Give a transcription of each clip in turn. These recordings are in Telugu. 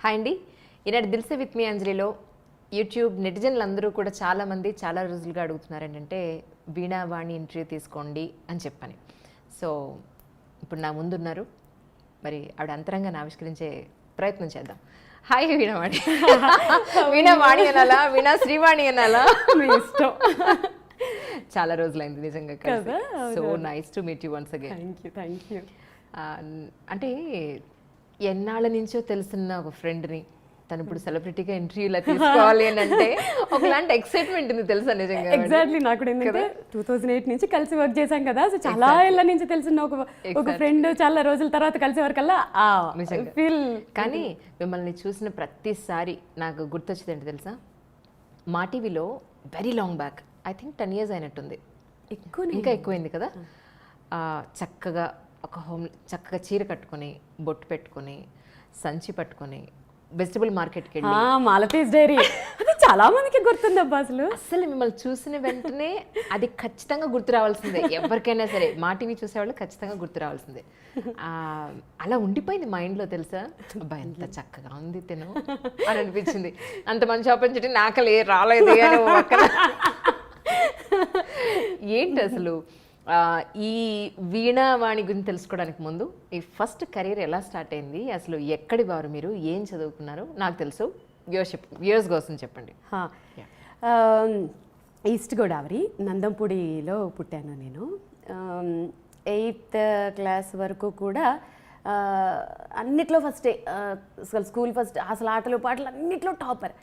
హాయ్ అండి. ఈనాడు దిల్సే విత్ మీ అంజలిలో యూట్యూబ్ నెటిజన్లు అందరూ కూడా చాలామంది చాలా రోజులుగా అడుగుతున్నారు ఏంటంటే వీణా వాణి ఇంటర్వ్యూ తీసుకోండి అని చెప్పని. సో ఇప్పుడు నా ముందున్నారు, మరి ఆవిడ అంతరంగాన్ని ఆవిష్కరించే ప్రయత్నం చేద్దాం. హాయ్ వీణావాణి. వీణావాణి అనాలా, వీణా శ్రీవాణి అనాలా, మీ ఇష్టం. చాలా రోజులైంది నిజంగా కదా. So nice to meet you once again. Thank you. అంటే ఎన్నాళ్ళ నుంచో తెలిసిన ఒక ఫ్రెండ్ని తను ఇప్పుడు సెలబ్రిటీగా ఇంటర్వ్యూలా తీసుకోవాలి అని అంటే ఒకలాంటి ఎక్సైట్మెంట్ ఉంది తెలుసా నిజంగా. ఎగ్జాక్ట్లీ. నాకు కూడా ఏంటంటే 2008 నుంచి కలిసి వర్క్ చేశాం కదా, సో చాలా ఏళ్ళ నుంచి తెలిసిన ఒక ఫ్రెండ్ చాలా రోజుల తర్వాత కలిసే వరకల్లా ఫీల్. కానీ మిమ్మల్ని చూసిన ప్రతిసారి నాకు గుర్తొచ్చేది ఏంటి తెలుసా, మా టీవీలో very long back, I think 10 years అయినట్టుంది, ఇంకా ఎక్కువైంది కదా. చక్కగా ఒక చక్కగా చీర కట్టుకొని బొట్టు పెట్టుకొని సంచి పట్టుకొని వెజిటబుల్ మార్కెట్కి వెళ్ళి మాలతీస్ డైరీ, అది చాలా మందికి గుర్తుంది అబ్బా. అసలు మిమ్మల్ని చూసిన వెంటనే అది ఖచ్చితంగా గుర్తు రావాల్సిందే, ఎవరికైనా సరే మా టీవీ చూసేవాళ్ళు ఖచ్చితంగా గుర్తు రావాల్సిందే. అలా ఉండిపోయింది మైండ్లో తెలుసా. అబ్బా ఎంత చక్కగా ఉంది తిను అని అనిపించింది. అంత మంచి ఆపర్చునిటీ నాకు రాలేదు అని పక్కన. ఏంటి అసలు ఈ వీణావాణి గురించి తెలుసుకోవడానికి ముందు ఈ ఫస్ట్ కెరీర్ ఎలా స్టార్ట్ అయింది, అసలు ఎక్కడి వారు మీరు, ఏం చదువుకున్నారు? నాకు తెలుసు, వ్యూయర్స్ కోసం చెప్పండి. ఈస్ట్ గోదావరి నందంపూడిలో పుట్టాను నేను. 8th class వరకు కూడా అన్నిట్లో ఫస్టే, అసలు స్కూల్ ఫస్ట్, అసలు ఆటలు పాటలు అన్నిట్లో టాపర్.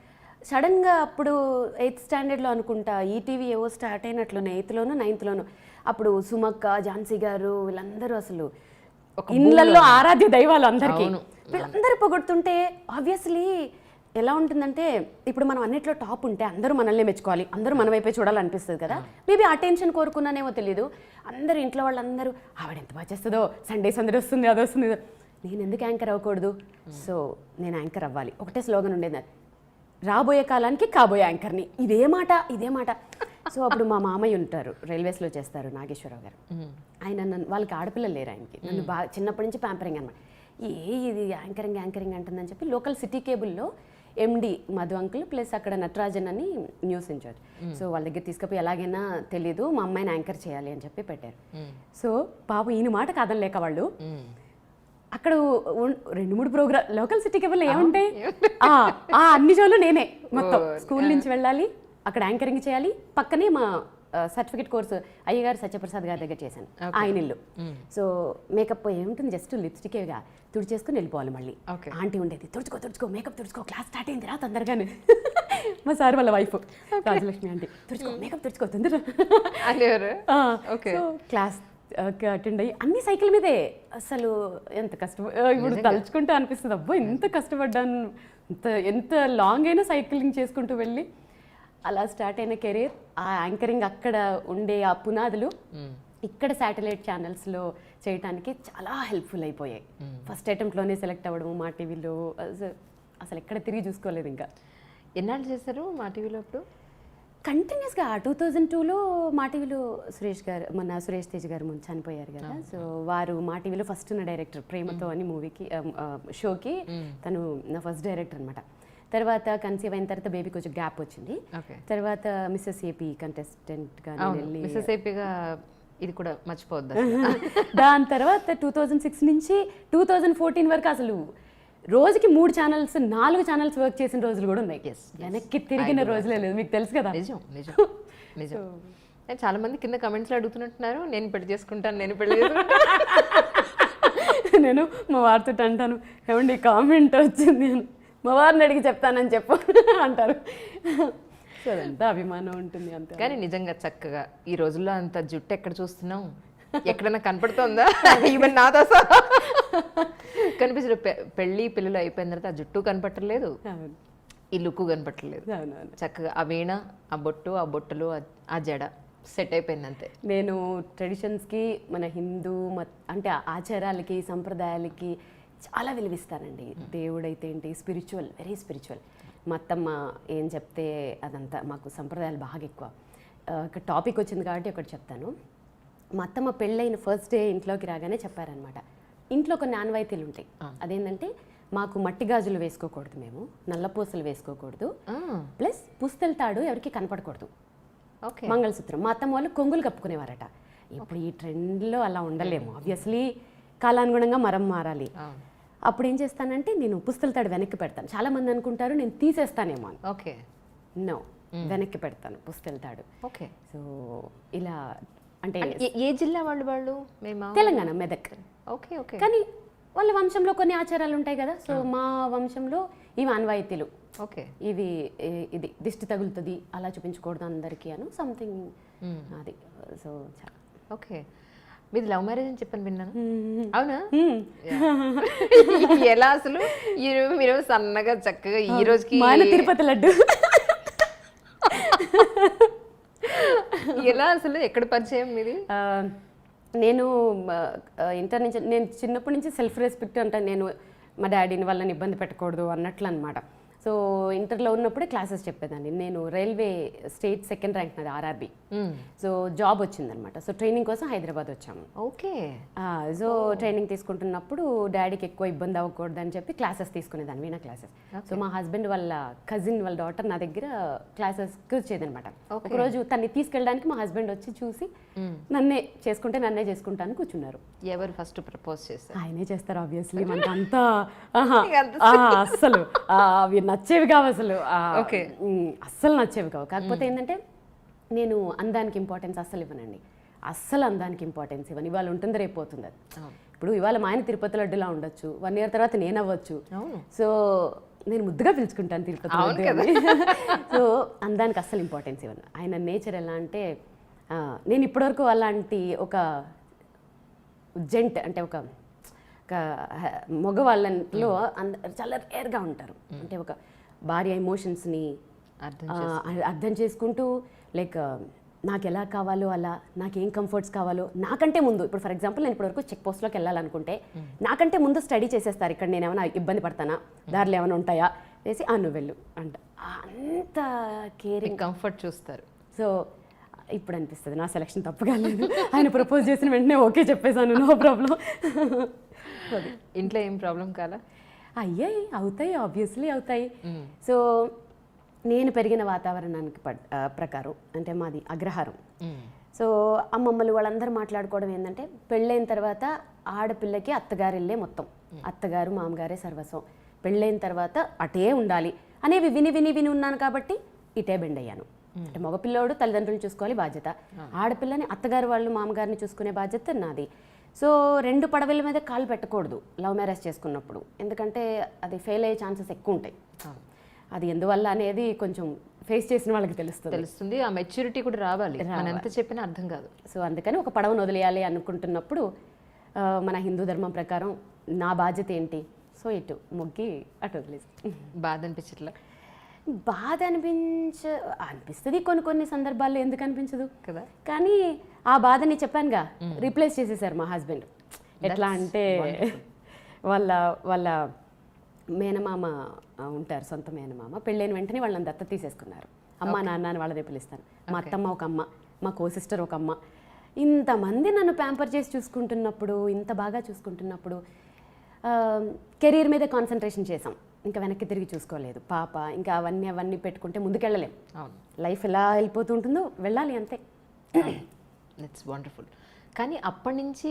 సడన్గా అప్పుడు 8th standardలో అనుకుంటా ఈటీవీ ఏవో స్టార్ట్ అయినట్లునే, 8thలోనూ 9thలోనూ. అప్పుడు సుమక్క, ఝాన్సీ గారు వీళ్ళందరూ అసలు ఇళ్ళల్లో ఆరాధ్య దైవాలు అందరికీ. వీళ్ళందరూ పొగుడుతుంటే ఆబ్వియస్లీ ఎలా ఉంటుందంటే, ఇప్పుడు మనం అన్నిట్లో టాప్ ఉంటే అందరూ మనల్ని మెచ్చుకోవాలి, అందరూ మన వైపే చూడాలనిపిస్తుంది కదా. మేబీ ఆ టెన్షన్ కోరుకున్నానేమో తెలియదు. అందరూ ఇంట్లో వాళ్ళందరూ ఆవిడ ఎంత బాగా చేస్తుందో, సండేస్ అందరూ వస్తుంది, అది వస్తుంది, నేను ఎందుకు యాంకర్ అవ్వకూడదు, సో నేను యాంకర్ అవ్వాలి. ఒకటే స్లోగన్ ఉండేది, రాబోయే కాలానికి కాబోయే యాంకర్ని. ఇదే మాట. సో అప్పుడు మా మామయ్య ఉంటారు, రైల్వేస్లో చేస్తారు, నాగేశ్వరరావు గారు. ఆయన నన్ను, వాళ్ళకి ఆడపిల్లలు లేరు ఆయనకి, నన్ను బాగా చిన్నప్పటి నుంచి ప్యాంపరింగ్ అనమాట. ఇది యాంకరింగ్ అంటుందని చెప్పి లోకల్ సిటీ కేబుల్లో MD మధు అంకుల్ ప్లస్ అక్కడ నటరాజన్ అని న్యూస్ ఇన్ఛార్జ్, సో వాళ్ళ దగ్గర తీసుకుపోయి ఎలాగైనా తెలీదు మా అమ్మాయిని యాంకర్ చేయాలి అని చెప్పి పెట్టారు. సో పాప ఈయన మాట కాదని వాళ్ళు అక్కడ 2-3 ప్రోగ్రామ్ లోకల్ సిటీ కేబుల్ ఏముంటాయి, అన్ని షోలు నేనే మొత్తం. స్కూల్ నుంచి వెళ్ళాలి, అక్కడ యాంకరింగ్ చేయాలి, పక్కనే మా సర్టిఫికేట్ కోర్సు అయ్యగారు సత్యప్రసాద్ గారి దగ్గర చేశాను, ఆయన ఇల్లు. సో మేకప్ ఏముంటుంది, జస్ట్ లిప్స్టికేగా తుడిచేసుకుని వెళ్ళిపోవాలి. మళ్ళీ ఆంటీ ఉండేది, తుడుచుకో మేకప్ తుడుచుకో, క్లాస్ స్టార్ట్ అయింది రా తొందరగానే. మా సార్ వాళ్ళ వైఫ్ రాజలక్ష్మి ఆంటీ, తుడుచుకో మేకప్ తుడుచుకో తొందర. క్లాస్ అటెండ్ అయ్యి అన్ని సైకిల్ మీదే. అసలు ఎంత ఇప్పుడు తలుచుకుంటూ అనిపిస్తుంది, అబ్బో ఎంత కష్టపడ్డాను, ఎంత లాంగ్ అయినా సైక్లింగ్ చేసుకుంటూ వెళ్ళి అలా స్టార్ట్ అయిన కెరీర్. ఆ యాంకరింగ్ అక్కడ ఉండే ఆ పునాదులు ఇక్కడ శాటిలైట్ ఛానల్స్లో చేయడానికి చాలా హెల్ప్ఫుల్ అయిపోయాయి. ఫస్ట్ అటెంప్ట్లోనే సెలెక్ట్ అవ్వడము మా టీవీలో, అసలు ఎక్కడ తిరిగి చూసుకోలేదు. ఇంకా ఎన్నాళ్ళు చేశారు మా టీవీలో? అప్పుడు కంటిన్యూస్గా 2002లో మా టీవీలో సురేష్ తేజ్ గారు ముందు చనిపోయారు కదా. సో వారు మా టీవీలో ఫస్ట్ ఉన్న డైరెక్టర్, ప్రేమతో అని మూవీకి షోకి తను నా ఫస్ట్ డైరెక్టర్ అనమాట. తర్వాత కన్సీవ్ అయిన తర్వాత బేబీ కొంచెం గ్యాప్ వచ్చింది. తర్వాత మిస్సెస్ ఏపీ కంటెస్టెంట్గా ఇది కూడా మర్చిపోవద్దు. దాని తర్వాత 2006 నుంచి 2014 వరకు అసలు రోజుకి 3 ఛానల్స్ 4 ఛానల్స్ వర్క్ చేసిన రోజులు కూడా ఉన్నాయి. వెనక్కి తిరిగిన రోజులే లేదు, మీకు తెలుసు కదా. నిజం. చాలా మంది కింద కమెంట్స్లో అడుగుతున్నట్టున్నారు, నేను పెళ్లి చేసుకుంటాను. నేను మా వారితో అంటాను, ఏమండి కామెంట్ వచ్చింది, మా వారిని అడిగి చెప్తానని చెప్పు అంటారు. సో అదంతా అభిమానం ఉంటుంది అంతే. కానీ నిజంగా చక్కగా ఈ రోజుల్లో అంత జుట్టు ఎక్కడ చూస్తున్నాం, ఎక్కడన్నా కనపడుతుందా? ఈవెన్ నాతో కనిపించదు. పెళ్ళి పిల్లలు అయిపోయిన తర్వాత ఆ జుట్టు కనపట్టలేదు, ఈ లుక్ కనపట్టలేదు. చక్కగా ఆ వీణ, ఆ బొట్టు, ఆ బొట్టలు, ఆ జడ సెట్ అయిపోయింది అంతే. నేను ట్రెడిషన్స్కి, మన హిందూ అంటే ఆచారాలకి సంప్రదాయాలకి చాలా విలువిస్తానండి. దేవుడైతే ఏంటి, స్పిరిచువల్, వెరీ స్పిరిచువల్. మా అత్తమ్మ ఏం చెప్తే అదంతా, మాకు సంప్రదాయాలు బాగా ఎక్కువ. ఒక టాపిక్ వచ్చింది కాబట్టి ఒకటి చెప్తాను. మా అత్తమ్మ పెళ్ళైన ఫస్ట్ డే ఇంట్లోకి రాగానే చెప్పారనమాట, ఇంట్లో కొన్ని ఆనవాయితీలు ఉంటాయి. అదేంటంటే మాకు మట్టి గాజులు వేసుకోకూడదు, మేము నల్లపూసలు వేసుకోకూడదు, ఆ, ప్లస్ పుస్తెల తాడు ఎవరికి కనపడకూడదు, ఓకే. మంగళసూత్రం. మా అత్తమ్మ వాళ్ళు కొంగులు కప్పుకునేవారట. ఇప్పుడు ఈ ట్రెండ్లో అలా ఉండలేము, ఆబ్వియస్లీ కాలానుగుణంగా మరం మారాలి. ఆ, అప్పుడు ఏం చేస్తానంటే నేను పుస్తెల తాడు వెనక్కి పెడతాను. చాలామంది అనుకుంటారు నేను తీసేస్తానేమో అని. ఓకే. నో, వెనక్కి పెడతాను పుస్తెల తాడు. ఓకే. సో ఇలా అంటే ఏ జిల్లా వాళ్ళు మేము? తెలంగాణ, మెదక్. ఓకే. ఓకే. కానీ వాళ్ళ వంశంలో కొన్ని ఆచారాలు ఉంటాయి కదా. సో మా వంశంలో ఇవి ఆన్వాయితీలు, ఓకే. ఇవి ఇది దిష్టి తగులుతుంది అలా చూపించకూడదు అందరికీ అను సంథింగ్ అది. సో చాలా ఓకే. మీది లవ్ మ్యారేజ్ అని చెప్పని విన్నాను, అవునా? ఎలా అసలు మీరు సన్నగా చక్కగా ఈ రోజుకి మన తిరుపతి లడ్డు ఎలా అసలు ఎక్కడ పరిచయం మీది? నేను ఇంటర్ నుంచి, నేను చిన్నప్పటి నుంచి సెల్ఫ్ రెస్పెక్ట్ అంటే నేను మా డాడీని వాళ్ళని ఇబ్బంది పెట్టకూడదు అన్నట్లు అనమాట. సో ఇంటర్లో ఉన్నప్పుడే క్లాసెస్ చెప్పేదాన్ని. నేను రైల్వే స్టేట్ సెకండ్ ర్యాంక్ నాది, ఆర్ఆర్బి. సో జాబ్ వచ్చిందనమాట. సో ట్రైనింగ్ కోసం హైదరాబాద్ వచ్చాము. ఓకే. సో ట్రైనింగ్ తీసుకుంటున్నప్పుడు డాడీకి ఎక్కువ ఇబ్బంది అవ్వకూడదు అని చెప్పి క్లాసెస్ తీసుకునేదాన్ని, వీణా క్లాసెస్. సో మా హస్బెండ్ వాళ్ళ కజిన్ వాళ్ళ డాటర్ నా దగ్గర క్లాసెస్కి వచ్చేదనమాట. ఒకరోజు తన్ని తీసుకెళ్ళడానికి మా హస్బెండ్ వచ్చి చూసి నన్నే చేసుకుంటాను కూర్చున్నారు. ఎవరు ఫస్ట్ ప్రపోజ్ చేస్తారు? ఆయనే చేస్తారు ఆబ్వియస్లీ. మనకి అంతా అస్సలు అవి నచ్చేవి కావు అసలు, అస్సలు నచ్చేవి కావు. కాకపోతే ఏంటంటే నేను అందానికి ఇంపార్టెన్స్ అస్సలు ఇవ్వనండి, అస్సలు అందానికి ఇంపార్టెన్స్ ఇవ్వను. ఇవాళ ఉంటుంది రేపు పోతుంది అది. ఇప్పుడు ఇవాళ మా ఆయన తిరుపతి లడ్డులా ఉండొచ్చు, 1 year తర్వాత నేను అవ్వచ్చు. సో నేను ముద్దుగా పిలుచుకుంటాను తిరుపతి లడ్డు. సో అందానికి అస్సలు ఇంపార్టెన్స్ ఇవ్వను. ఆయన నేచర్ ఎలా అంటే నేను ఇప్పటివరకు అలాంటి ఒక జెంట్ అంటే ఒక మగవాళ్ళలో చాలా రేర్గా ఉంటారు. అంటే ఒక భార్య ఎమోషన్స్ని అర్థం చేసుకుంటూ లైక్ నాకు ఎలా కావాలో అలా, నాకేం కంఫర్ట్స్ కావాలో నాకంటే ముందు. ఇప్పుడు ఫర్ ఎగ్జాంపుల్ నేను ఇప్పటివరకు చెక్ పోస్ట్లోకి వెళ్ళాలనుకుంటే నాకంటే ముందు స్టడీ చేసేస్తారు. ఇక్కడ నేను ఏమైనా ఇబ్బంది పడతానా, దారిలో ఏమైనా ఉంటాయా చేసి నువ్వు వెళ్ళు అంట. అంత కేరింగ్, కంఫర్ట్ చూస్తారు. సో ఇప్పుడు అనిపిస్తుంది నా సెలక్షన్ తప్పు కాలేదు. ఆయన ప్రపోజ్ చేసిన వెంటనే ఓకే చెప్పేశాను, నో ప్రాబ్లం. ఇంట్లో ఏం ప్రాబ్లం కాదా? అయ్యాయి, అవుతాయి, ఆబ్వియస్లీ అవుతాయి. సో నేను పెరిగిన వాతావరణానికి ప్రకారం అంటే మాది అగ్రహారం. సో అమ్మమ్మలు వాళ్ళందరూ మాట్లాడుకోవడం ఏంటంటే పెళ్ళైన తర్వాత ఆడపిల్లకి అత్తగారు ఇల్లే మొత్తం, అత్తగారు మామగారే సర్వస్వం, పెళ్ళైన తర్వాత అటే ఉండాలి అనేవి విని విని విని ఉన్నాను కాబట్టి ఇటే బెండ్ అయ్యాను. అంటే మగపిల్లోడు తల్లిదండ్రులను చూసుకోవాలి బాధ్యత, ఆడపిల్లని అత్తగారు వాళ్ళు మామగారిని చూసుకునే బాధ్యత నాది. సో 2 పడవల మీద కాలు పెట్టకూడదు లవ్ మ్యారేజ్ చేసుకున్నప్పుడు, ఎందుకంటే అది ఫెయిల్ అయ్యే ఛాన్సెస్ ఎక్కువ ఉంటాయి. అది ఎందువల్ల అనేది కొంచెం ఫేస్ చేసిన వాళ్ళకి తెలుస్తుంది. ఆ మెచ్యూరిటీ కూడా రావాలి, మనం ఎంత చెప్పినా అర్థం కాదు. సో అందుకని ఒక పడవను వదిలేయాలి అనుకుంటున్నప్పుడు మన హిందూ ధర్మం ప్రకారం నా బాధ్యత ఏంటి, సో ఇటు మొగ్గి అటు వదిలేసి. బాధ అనిపించట్లా? బాధ అనిపిస్తుంది కొన్ని సందర్భాల్లో, ఎందుకు అనిపించదు కదా. కానీ ఆ బాధని చెప్పానుగా రీప్లేస్ చేసేసారు మా హస్బెండ్. ఎట్లా అంటే వాళ్ళ మేనమామ ఉంటారు, సొంత మేనమామ, పెళ్ళైన వెంటనే వాళ్ళని దత్త తీసేసుకున్నారు. అమ్మ నాన్న అని వాళ్ళదే పిలుస్తాను. మా అత్తమ్మ ఒక అమ్మ, మా కో సిస్టర్ ఒక అమ్మ. ఇంతమంది నన్ను ప్యాంపర్ చేసి చూసుకుంటున్నప్పుడు, ఇంత బాగా చూసుకుంటున్నప్పుడు కెరీర్ మీద కాన్సన్ట్రేషన్ చేసాం, ఇంకా వెనక్కి తిరిగి చూసుకోలేదు. పాప ఇంకా అవన్నీ పెట్టుకుంటే ముందుకెళ్ళలేం. లైఫ్ ఎలా వెళ్ళిపోతూ ఉంటుందో వెళ్ళాలి అంతే. It's wonderful. కానీ అప్పటి నుంచి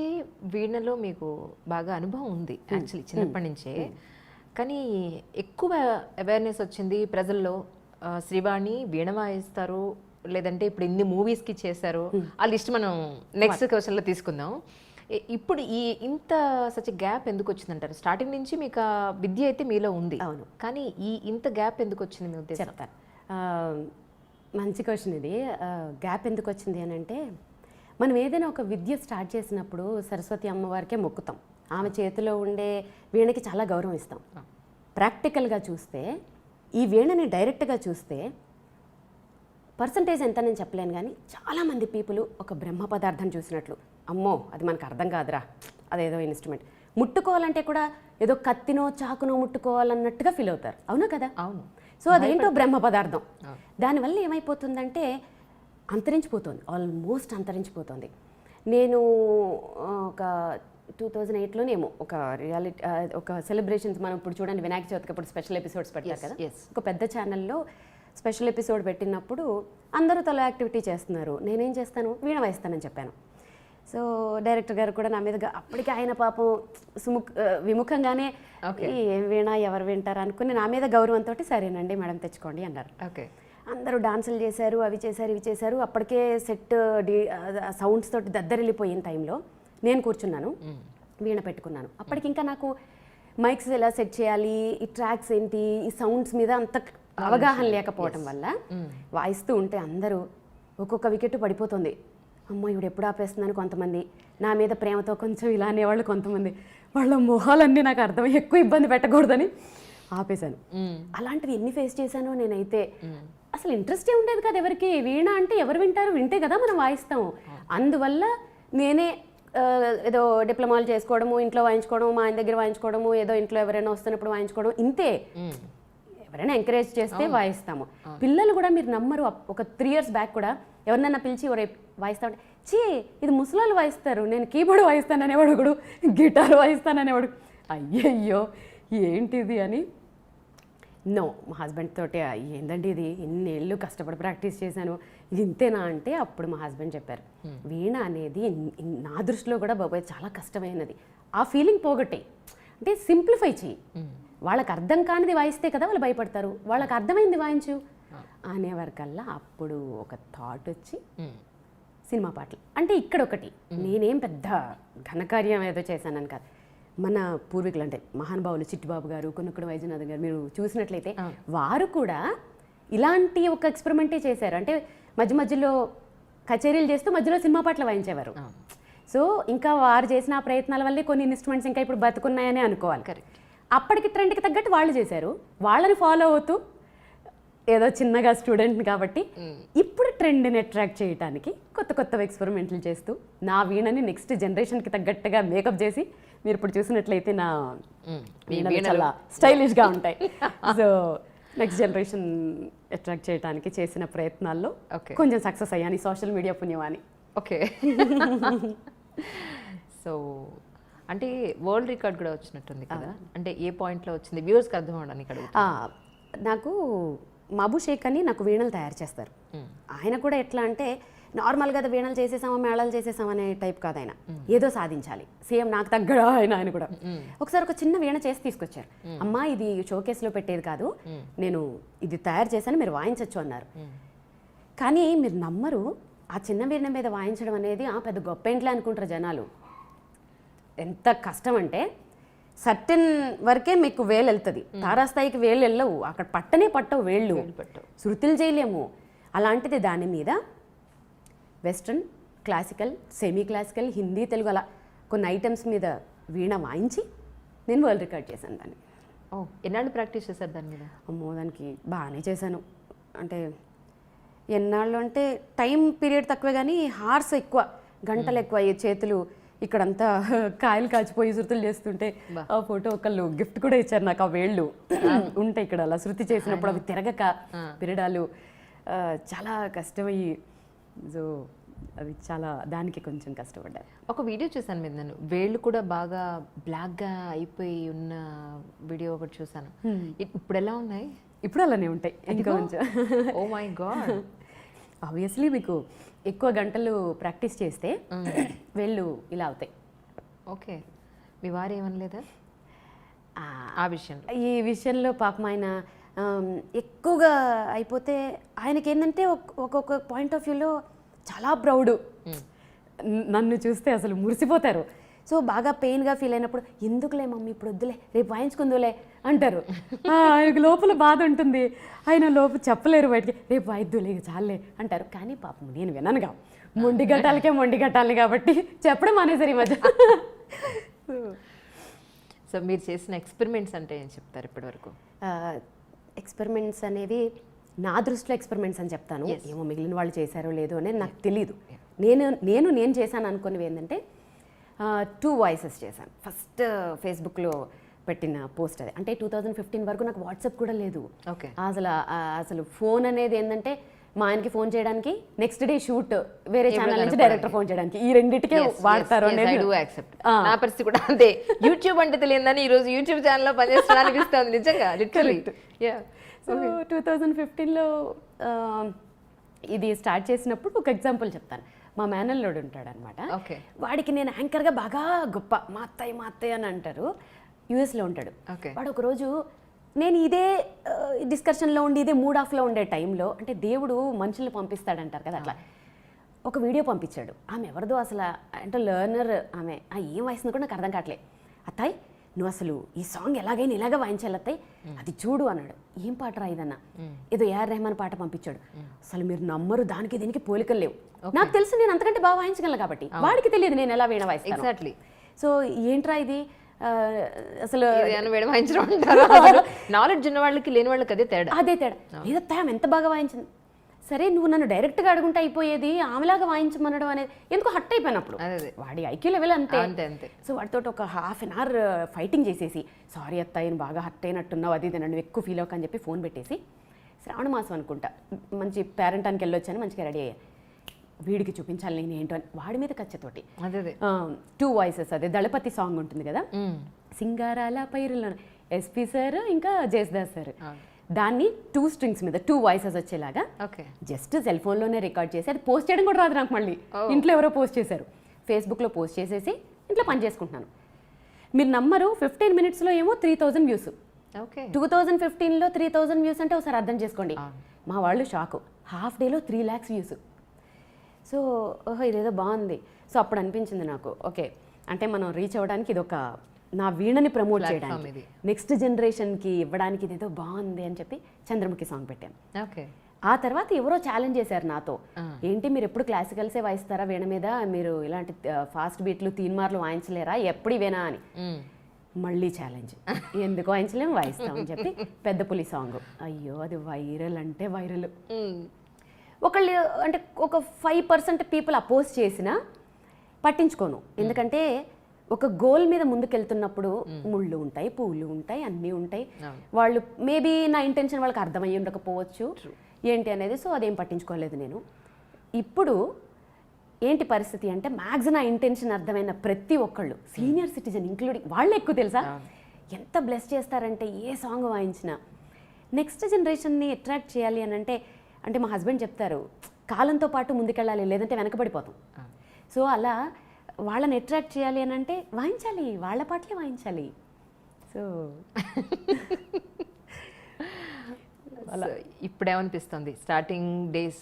వీణలో మీకు బాగా అనుభవం ఉంది యాక్చువల్లీ, చిన్నప్పటి నుంచే. కానీ ఎక్కువ అవేర్నెస్ వచ్చింది ప్రజల్లో, శ్రీవాణి వీణ వాయిస్తారు, లేదంటే ఇప్పుడు ఇన్ని మూవీస్కి చేశారు, ఆ లిస్ట్ మనం నెక్స్ట్ క్వశ్చన్లో తీసుకుందాం. ఇప్పుడు ఇంత సచ్ గ్యాప్ ఎందుకు వచ్చిందంటారు? స్టార్టింగ్ నుంచి మీకు ఆ విద్య అయితే మీలో ఉంది, అవును, కానీ ఇంత గ్యాప్ ఎందుకు వచ్చింది మీ ఉద్దేశం? చెప్తాను. మంచి క్వశ్చన్ ఇది. గ్యాప్ ఎందుకు వచ్చింది అని అంటే, మనం ఏదైనా ఒక విద్య స్టార్ట్ చేసినప్పుడు సరస్వతి అమ్మవారికే మొక్కుతాం, ఆమె చేతిలో ఉండే వీణకి చాలా గౌరవం ఇస్తాం. ప్రాక్టికల్గా చూస్తే ఈ వీణని డైరెక్ట్గా చూస్తే పర్సంటేజ్ ఎంత నేను చెప్పలేను, కానీ చాలామంది పీపుల్ ఒక బ్రహ్మ పదార్థం చూసినట్లు, అమ్మో అది మనకు అర్థం కాదురా, అదేదో ఇన్స్ట్రుమెంట్, ముట్టుకోవాలంటే కూడా ఏదో కత్తినో చాకునో ముట్టుకోవాలన్నట్టుగా ఫీల్ అవుతారు. అవునా కదా? అవును. సో అదేంటో బ్రహ్మ పదార్థం. దానివల్ల ఏమైపోతుందంటే ఆల్మోస్ట్ అంతరించిపోతుంది. నేను ఒక 2008లోనేమో ఒక రియాలిటీ ఒక సెలబ్రేషన్స్ మనం ఇప్పుడు చూడండి వినాయక చవితికి అప్పుడు స్పెషల్ ఎపిసోడ్స్ పెట్టారు కదా, ఒక పెద్ద ఛానల్లో స్పెషల్ ఎపిసోడ్ పెట్టినప్పుడు అందరూ తల యాక్టివిటీ చేస్తున్నారు, నేనేం చేస్తాను వీణ వాయిస్తానని చెప్పాను. సో డైరెక్టర్ గారు కూడా నా మీద అప్పటికి ఆయన పాపం విముఖంగానే ఏం వీణ ఎవరు వింటారు అనుకుని నా మీద గౌరవంతో సరేనండి మేడం తెచ్చుకోండి అన్నారు. ఓకే, అందరూ డాన్సులు చేశారు, అవి చేశారు ఇవి చేశారు. అప్పటికే సెట్ సౌండ్స్ తోటి దద్దరిల్లిపోయిన టైంలో నేను కూర్చున్నాను, వీణ పెట్టుకున్నాను. అప్పటికి ఇంకా నాకు మైక్స్ ఎలా సెట్ చేయాలి, ఈ ట్రాక్స్ ఏంటి, ఈ సౌండ్స్ మీద అంత అవగాహన లేకపోవటం వల్ల వాయిస్తూ ఉంటే అందరూ ఒక్కొక్క వికెట్ పడిపోతుంది. అమ్మో ఇవిడు ఎప్పుడు ఆపేస్తుందని కొంతమంది, నా మీద ప్రేమతో కొంచెం ఇలా అనేవాళ్ళు కొంతమంది, వాళ్ళ మొహాలన్నీ నాకు అర్థమై ఎక్కువ ఇబ్బంది పెట్టకూడదని ఆపేశాను. అలాంటివి ఎన్ని ఫేస్ చేశానో నేనైతే. అసలు ఇంట్రెస్టే ఉండేది కదా ఎవరికి, వీణ అంటే ఎవరు వింటారు, వింటే కదా మనం వాయిస్తాము. అందువల్ల నేనే ఏదో డిప్లొమాలు చేసుకోవడము, ఇంట్లో వాయించుకోవడము, మా ఆయన దగ్గర వాయించుకోవడము, ఏదో ఇంట్లో ఎవరైనా వస్తున్నప్పుడు వాయించుకోవడం, ఇంతే. ఎవరైనా ఎంకరేజ్ చేస్తే వాయిస్తాము. పిల్లలు కూడా మీరు నమ్మరు, ఒక 3 years బ్యాక్ కూడా ఎవరినైనా పిలిచి వాయిస్తా ఉంటే చీ ఇది ముసలాళ్ళు వాయిస్తారు, నేను కీబోర్డ్ వాయిస్తాననేవాడు, ఒకడు గిటార్ వాయిస్తాననేవాడు. అయ్యయ్యో ఏంటిది అని. నో, మా హస్బెండ్ తోటి ఏందండి ఇది, ఇన్నేళ్ళు కష్టపడి ప్రాక్టీస్ చేశాను, ఇది ఇంతేనా అంటే అప్పుడు మా హస్బెండ్ చెప్పారు, వీణ అనేది నా దృష్టిలో కూడా బాబాయ్ చాలా కష్టమైనది, ఆ ఫీలింగ్ పోగొట్టే, అంటే సింప్లిఫై చెయ్యి. వాళ్ళకి అర్థం కానిది వాయిస్తే కదా వాళ్ళు భయపడతారు, వాళ్ళకి అర్థమైంది వాయించు అనేవారికల్లా అప్పుడు ఒక థాట్ వచ్చి సినిమా పాటలు. అంటే ఇక్కడ ఒకటి, నేనేం పెద్ద ఘనకార్యం ఏదో చేశానని కాదు, మన పూర్వీకులు అంటే మహానుభావులు చిట్టిబాబు గారు, కొనుక్కుడు వైద్యనాథన్ గారు మీరు చూసినట్లయితే వారు కూడా ఇలాంటి ఒక ఎక్స్పెరిమెంటే చేశారు. అంటే మధ్య మధ్యలో కచేరీలు చేస్తూ మధ్యలో సినిమా పాటలు వాయించేవారు. సో ఇంకా వారు చేసిన ఆ ప్రయత్నాల వల్లే కొన్ని ఇన్స్ట్రుమెంట్స్ ఇంకా ఇప్పుడు బతుకున్నాయని అనుకోవాలి. కరెక్ట్. అప్పటికి ట్రెండ్కి తగ్గట్టు వాళ్ళు చేశారు, వాళ్ళని ఫాలో అవుతూ ఏదో చిన్నగా స్టూడెంట్ కాబట్టి ఇప్పుడు ట్రెండ్ని అట్రాక్ట్ చేయడానికి కొత్త కొత్త ఎక్స్పెరిమెంట్లు చేస్తూ నా వీణని నెక్స్ట్ జనరేషన్కి తగ్గట్టుగా మేకప్ చేసి మీరు ఇప్పుడు చూసినట్లయితే నా వీణలు చాలా స్టైలిష్గా ఉంటాయి. సో నెక్స్ట్ జనరేషన్ అట్రాక్ట్ చేయడానికి చేసిన ప్రయత్నాల్లో కొంచెం సక్సెస్ అయ్యాను, సోషల్ మీడియా పుణ్యమాని. ఓకే. సో అంటే వరల్డ్ రికార్డ్ కూడా వచ్చినట్టుంది కదా, అంటే ఏ పాయింట్లో వచ్చింది వ్యూవర్స్కి అర్థం అవడానికి అడుగుతా. నాకు మబు షేక్ అని నాకు వీణలు తయారు చేస్తారు. ఆయన కూడా ఎట్లా అంటే నార్మల్గా వీణలు చేసేసామా మేళాలు చేసేసామా అనే టైప్ కాదు ఆయన, ఏదో సాధించాలి, సేమ్ నాకు తగ్గడా ఆయన కూడా. ఒకసారి ఒక చిన్న వీణ చేసి తీసుకొచ్చారు, అమ్మా ఇది షోకేస్లో పెట్టేది కాదు, నేను ఇది తయారు చేశాను మీరు వాయించవచ్చు అన్నారు. కానీ మీరు నమ్మరు, ఆ చిన్న వీణ మీద వాయించడం అనేది పెద్ద గొప్ప ఇంట్లో అనుకుంటారు జనాలు. ఎంత కష్టం అంటే సర్టెన్ వరకే మీకు వేలు వెళ్తుంది, తారాస్థాయికి వేలు వెళ్ళవు, అక్కడ పట్టవు వేళ్ళు, శృతులు చేయలేము. అలాంటిది దాని మీద western, classical, semi classical, Hindi, Telugu అలా కొన్ని ఐటమ్స్ మీద వీణ వాయించి నేను వరల్డ్ రికార్డ్ చేశాను దాన్ని. ఎన్నాళ్ళు ప్రాక్టీస్ చేశారు దాని మీద? అమ్మో దానికి బాగానే చేశాను. అంటే ఎన్నాళ్ళు అంటే టైం పీరియడ్ తక్కువే కానీ హార్స్ ఎక్కువ, గంటలు ఎక్కువ. ఈ చేతులు ఇక్కడంతా కాయలు కాచిపోయి శృతులు చేస్తుంటే ఆ ఫోటో ఒకళ్ళు గిఫ్ట్ కూడా ఇచ్చారు నాకు, ఆ వేళ్ళు ఉంటాయి ఇక్కడ అలా శృతి చేసినప్పుడు అవి తిరగక పిరడాలు చాలా కష్టమయ్యి. సో అవి చాలా దానికి కొంచెం కష్టపడ్డారు. ఒక వీడియో చూసాను మీద, నేను వేళ్ళు కూడా బాగా బ్లాక్గా అయిపోయి ఉన్న వీడియో ఒకటి చూసాను, ఇప్పుడు ఎలా ఉన్నాయి? ఇప్పుడు అలానే ఉంటాయి ఇంకా కొంచెం. Oh my God. ఆబ్వియస్లీ మీకు ఎక్కువ గంటలు ప్రాక్టీస్ చేస్తే వేళ్ళు ఇలా అవుతాయి. ఓకే, మీ వారు ఏమనలేదా ఆ విషయంలో? ఈ విషయంలో పాపం ఆయన ఎక్కువగా అయిపోతే ఆయనకి ఏంటంటే ఒక్కొక్క పాయింట్ ఆఫ్ వ్యూలో చాలా ప్రౌడ్, నన్ను చూస్తే అసలు మురిసిపోతారు. సో బాగా పెయిన్గా ఫీల్ అయినప్పుడు ఎందుకులే మమ్మీ ఇప్పుడు వద్దులే రేపు వాయించుకుందులే అంటారు. ఆయనకు లోపల బాధ ఉంటుంది, ఆయన లోపల చెప్పలేరు బయటికి, రేపు వాయిద్దులే చాలే అంటారు. కానీ పాపం నేను విననుగా, మొండి గట్టాలి కాబట్టి చెప్పడం మానేసారు ఈ మధ్య. సో మీరు చేసిన ఎక్స్పెరిమెంట్స్ అంటే ఏం చెప్తారు ఇప్పటివరకు? ఎక్స్పెరిమెంట్స్ అనేవి నా దృష్టిలో ఎక్స్పెరిమెంట్స్ అని చెప్తాను, ఏమో మిగిలిన వాళ్ళు చేశారో లేదో అనేది నాకు తెలీదు. నేను చేశాను అనుకునేవి ఏంటంటే 2 వాయిసెస్ చేశాను. ఫస్ట్ ఫేస్బుక్లో పెట్టిన పోస్ట్ అది, అంటే 2015 వరకు నాకు వాట్సాప్ కూడా లేదు. ఓకే. అసలు ఫోన్ అనేది ఏంటంటే మా ఆయనకి ఫోన్ చేయడానికి, నెక్స్ట్ డే షూట్ వేరే ఛానల్ నుంచి డైరెక్టర్ ఫోన్ చేయడానికి, ఈ రెండింటికే వాడతారు అనేది యాక్సెప్ట్. నా పరిస్థితి కూడా అంతే. యూట్యూబ్ అంటే తెలియదని ఈ రోజు యూట్యూబ్ ఛానల్లో పనిచేస్తున్నా అనిపిస్తుంది నిజంగా, లిటరల్లీ. సో 2015లో ఇది స్టార్ట్ చేసినప్పుడు ఒక ఎగ్జాంపుల్ చెప్తాను. మా మేనల్లోడు ఉంటాడు అనమాట. వాడికి నేను యాంకర్గా బాగా గొప్ప, మా అత్తయ్య అని అంటారు. యూఎస్లో ఉంటాడు. వాడు ఒకరోజు నేను ఇదే డిస్కషన్లో ఉండి ఇదే మూడ్ ఆఫ్లో ఉండే టైంలో, అంటే దేవుడు మనుషుల్ని పంపిస్తాడంటారు కదా, అట్లా ఒక వీడియో పంపించాడు. ఆమె ఎవరిదో అసలు, అంటే లెర్నర్ ఆమె, ఏం వయసుందో కూడా నాకు అర్థం కావట్లేదు. అత్తాయి నువ్వు అసలు ఈ సాంగ్ ఎలాగైనా ఇలాగ వాయించాలి అత్తాయి, అది చూడు అన్నాడు. ఏం పాట రా ఇదన్నా, ఏదో ఏఆర్ రెహమాన్ పాట పంపించాడు. అసలు మీరు నమ్మరు, దానికి దీనికి పోలికలు లేవు. నాకు తెలుసు నేను అంతకంటే బాగా వాయించగలను కాబట్టి, వాడికి తెలియదు నేను ఎలా వీణ వాయిస్తాను. ఎగ్జాక్ట్లీ. సో ఏంట్రా ఇది అసలు నాలెడ్జ్ ఉన్న వాళ్ళకి లేని వాళ్ళకి అదే తేడా. లేదత్తా ఆమె ఎంత బాగా వాయించింది. సరే నువ్వు నన్ను డైరెక్ట్గా అడుగుంటే అయిపోయేది, ఆమెలాగా వాయించమనడం అనేది ఎందుకు హట్ అయిపోయినప్పుడు. వాడి ఐక్యూ లెవెల్ అంతే. సో వాడితో ఒక హాఫ్ అన్ అవర్ ఫైటింగ్ చేసేసి, సారీ అత్త నేను బాగా హట్ అయినట్టున్నావు, అది ఇది నన్ను ఎక్కువ ఫీల్ అవ్వకని చెప్పి ఫోన్ పెట్టేసి, శ్రావణ మాసం అనుకుంటా మంచి పేరెంటానికి వెళ్ళొచ్చాను, మంచిగా రెడీ అయ్యా, వీడికి చూపించాలి నేను ఏంటో అని వాడి మీద కచ్చతోటి 2 వాయిసెస్, అదే దళపతి సాంగ్ ఉంటుంది కదా, సింగారాల పైరులో ఎస్పీ సార్ ఇంకా జయసుదాస్ సార్, దాన్ని 2 స్ట్రింగ్స్ మీద 2 వాయిసెస్ వచ్చేలాగా జస్ట్ సెల్ ఫోన్లోనే రికార్డ్ చేసి, అది పోస్ట్ చేయడం కూడా రాదు నాకు. మళ్ళీ ఇంట్లో ఎవరో పోస్ట్ చేశారు, ఫేస్బుక్లో పోస్ట్ చేసేసి ఇంట్లో పని చేసుకుంటున్నాను. మీరు నమ్మరు, 15 మినిట్స్లో ఏమో 3000 వ్యూస్. 2015లో 3000 వ్యూస్ అంటే ఒకసారి అర్థం చేసుకోండి. మా వాళ్ళు షాకు, హాఫ్ డేలో 3 lakhs వ్యూస్. సో ఓహో ఇదేదో బాగుంది. సో అప్పుడు అనిపించింది నాకు, ఓకే అంటే మనం రీచ్ అవ్వడానికి ఇది ఒక, నా వీణని ప్రమోట్ చేయడానికి, నెక్స్ట్ జనరేషన్కి ఇవ్వడానికి ఇదేదో బాగుంది అని చెప్పి చంద్రముఖి సాంగ్ పెట్టాను. ఆ తర్వాత ఎవరో ఛాలెంజ్ చేశారు నాతో, ఏంటి మీరు ఎప్పుడు క్లాసికల్సే వాయిస్తారా వీణ మీద, మీరు ఇలాంటి ఫాస్ట్ బీట్లు తీన్మార్లు వాయించలేరా, ఎప్పుడు ఇవేనా అని. మళ్ళీ ఛాలెంజ్, ఎందుకు వాయించలేము, వాయిస్తామని చెప్పి పెద్ద పులి సాంగ్. అయ్యో అది వైరల్ అంటే వైరల్. ఒకళ్ళు అంటే ఒక 5% పీపుల్ అపోజ్ చేసినా పట్టించుకోను, ఎందుకంటే ఒక గోల్ మీద ముందుకెళ్తున్నప్పుడు ముళ్ళు ఉంటాయి, పువ్వులు ఉంటాయి, అన్నీ ఉంటాయి. వాళ్ళు మేబీ నా ఇంటెన్షన్ వాళ్ళకి అర్థమయ్యి ఉండకపోవచ్చు ఏంటి అనేది. సో అదేం పట్టించుకోలేదు నేను. ఇప్పుడు ఏంటి పరిస్థితి అంటే, మ్యాక్స్ నా ఇంటెన్షన్ అర్థమైన ప్రతి ఒక్కళ్ళు, సీనియర్ సిటిజన్ ఇంక్లూడింగ్, వాళ్ళు ఎక్కువ తెలుసా ఎంత బ్లెస్ చేస్తారంటే, ఏ సాంగ్ వాయించినా నెక్స్ట్ జనరేషన్ని అట్రాక్ట్ చేయాలి అని అంటే మా హస్బెండ్ చెప్తారు, కాలంతో పాటు ముందుకెళ్ళాలి, లేదంటే వెనకబడిపోతాం. సో అలా వాళ్ళని అట్రాక్ట్ చేయాలి అని అంటే వాయించాలి, వాళ్ళ పాటలే వాయించాలి. సో అలా ఇప్పుడేమనిపిస్తుంది, స్టార్టింగ్ డేస్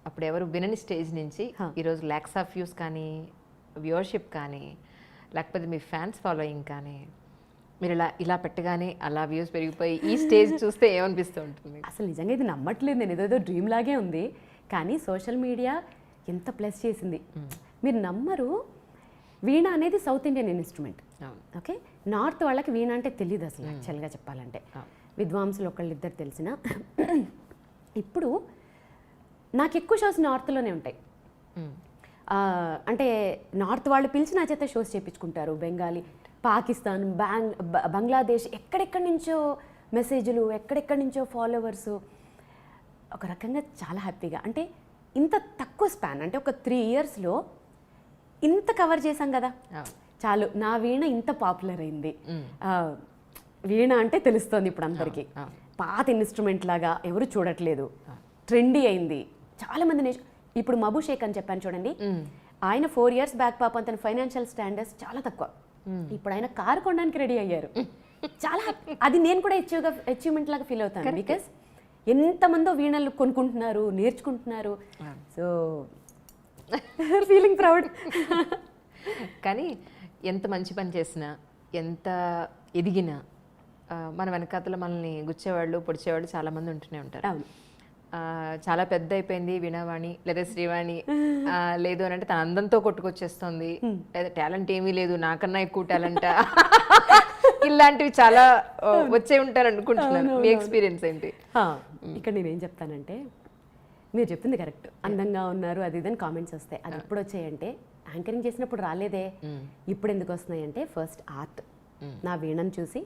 అప్పుడు ఎవరు వినని స్టేజ్ నుంచి ఈరోజు lakhs of views కానీ, వ్యూవర్షిప్ కానీ, లేకపోతే మీ ఫ్యాన్స్ ఫాలోయింగ్ కానీ, మీరు ఇలా పెట్టగానే అలా వ్యూస్ పెరిగిపోయి ఈ స్టేజ్ చూస్తే ఏమనిపిస్తూ ఉంటుంది? అసలు నిజంగా ఇది నమ్మట్లేదు నేను, ఏదో డ్రీమ్ లాగే ఉంది. కానీ సోషల్ మీడియా ఎంత ప్లస్ చేసింది మీరు నమ్మరు. వీణ అనేది south Indian instrument, okay. North వాళ్ళకి వీణ అంటే తెలియదు అసలు, యాక్చువల్గా చెప్పాలంటే. విద్వాంసులు ఒకళ్ళిద్దరు తెలిసిన. ఇప్పుడు నాకు ఎక్కువ షోస్ నార్త్లోనే ఉంటాయి. అంటే నార్త్ వాళ్ళు పిలిచి నా చేత షోస్ చేయించుకుంటారు. బెంగాలీ, పాకిస్తాన్, బంగ్లాదేశ్, ఎక్కడెక్కడి నుంచో మెసేజ్లు, ఎక్కడెక్కడి నుంచో ఫాలోవర్సు. ఒక రకంగా చాలా హ్యాపీగా, అంటే ఇంత తక్కువ స్పాన్, అంటే ఒక 3 yearsలో ఇంత కవర్ చేశాం కదా, చాలు. నా వీణ ఇంత పాపులర్ అయింది. వీణ అంటే తెలుస్తుంది ఇప్పుడు అందరికీ. పాత ఇన్స్ట్రుమెంట్ లాగా ఎవరు చూడట్లేదు, ట్రెండీ అయింది. చాలామంది ఇప్పుడు మబు షేక్ అని చెప్పాను చూడండి, ఆయన 4 years బ్యాక్ పాపం తన ఫైనాన్షియల్ స్టాండర్డ్స్ చాలా తక్కువ. ఇప్పుడు ఆయన కారు కొనడానికి రెడీ అయ్యారు. చాలా అది నేను కూడా అచీవ్మెంట్ లాగా ఫీల్ అవుతాను. బికాస్ ఎంతమందో వీణలు కొనుక్కుంటున్నారు, నేర్చుకుంటున్నారు. So feeling proud. కానీ ఎంత మంచి పని చేసినా, ఎంత ఎదిగినా, మన వెనకాతల మనల్ని గుచ్చేవాళ్ళు, పొడిచేవాళ్ళు చాలామంది ఉంటూనే ఉంటారు. చాలా పెద్ద అయిపోయింది వీణావాణి లేదా శ్రీవాణి, లేదు అని అంటే తన అందంతో కొట్టుకొచ్చేస్తుంది, లేదా టాలెంట్ ఏమీ లేదు, నాకన్నా ఎక్కువ టాలెంట్, ఇలాంటివి చాలా వచ్చే ఉంటారు అనుకుంటున్నాను. మీ ఎక్స్పీరియన్స్ ఏంటి? ఇక్కడ నేనేం చెప్తానంటే, మీరు చెప్పింది కరెక్ట్, అందంగా ఉన్నారు అది ఇదని కామెంట్స్ వస్తాయి. అది ఎప్పుడు వచ్చాయంటే, యాంకరింగ్ చేసినప్పుడు రాలేదే, ఇప్పుడు ఎందుకు వస్తున్నాయంటే, ఫస్ట్ ఆర్ట్. నా వీణను చూసి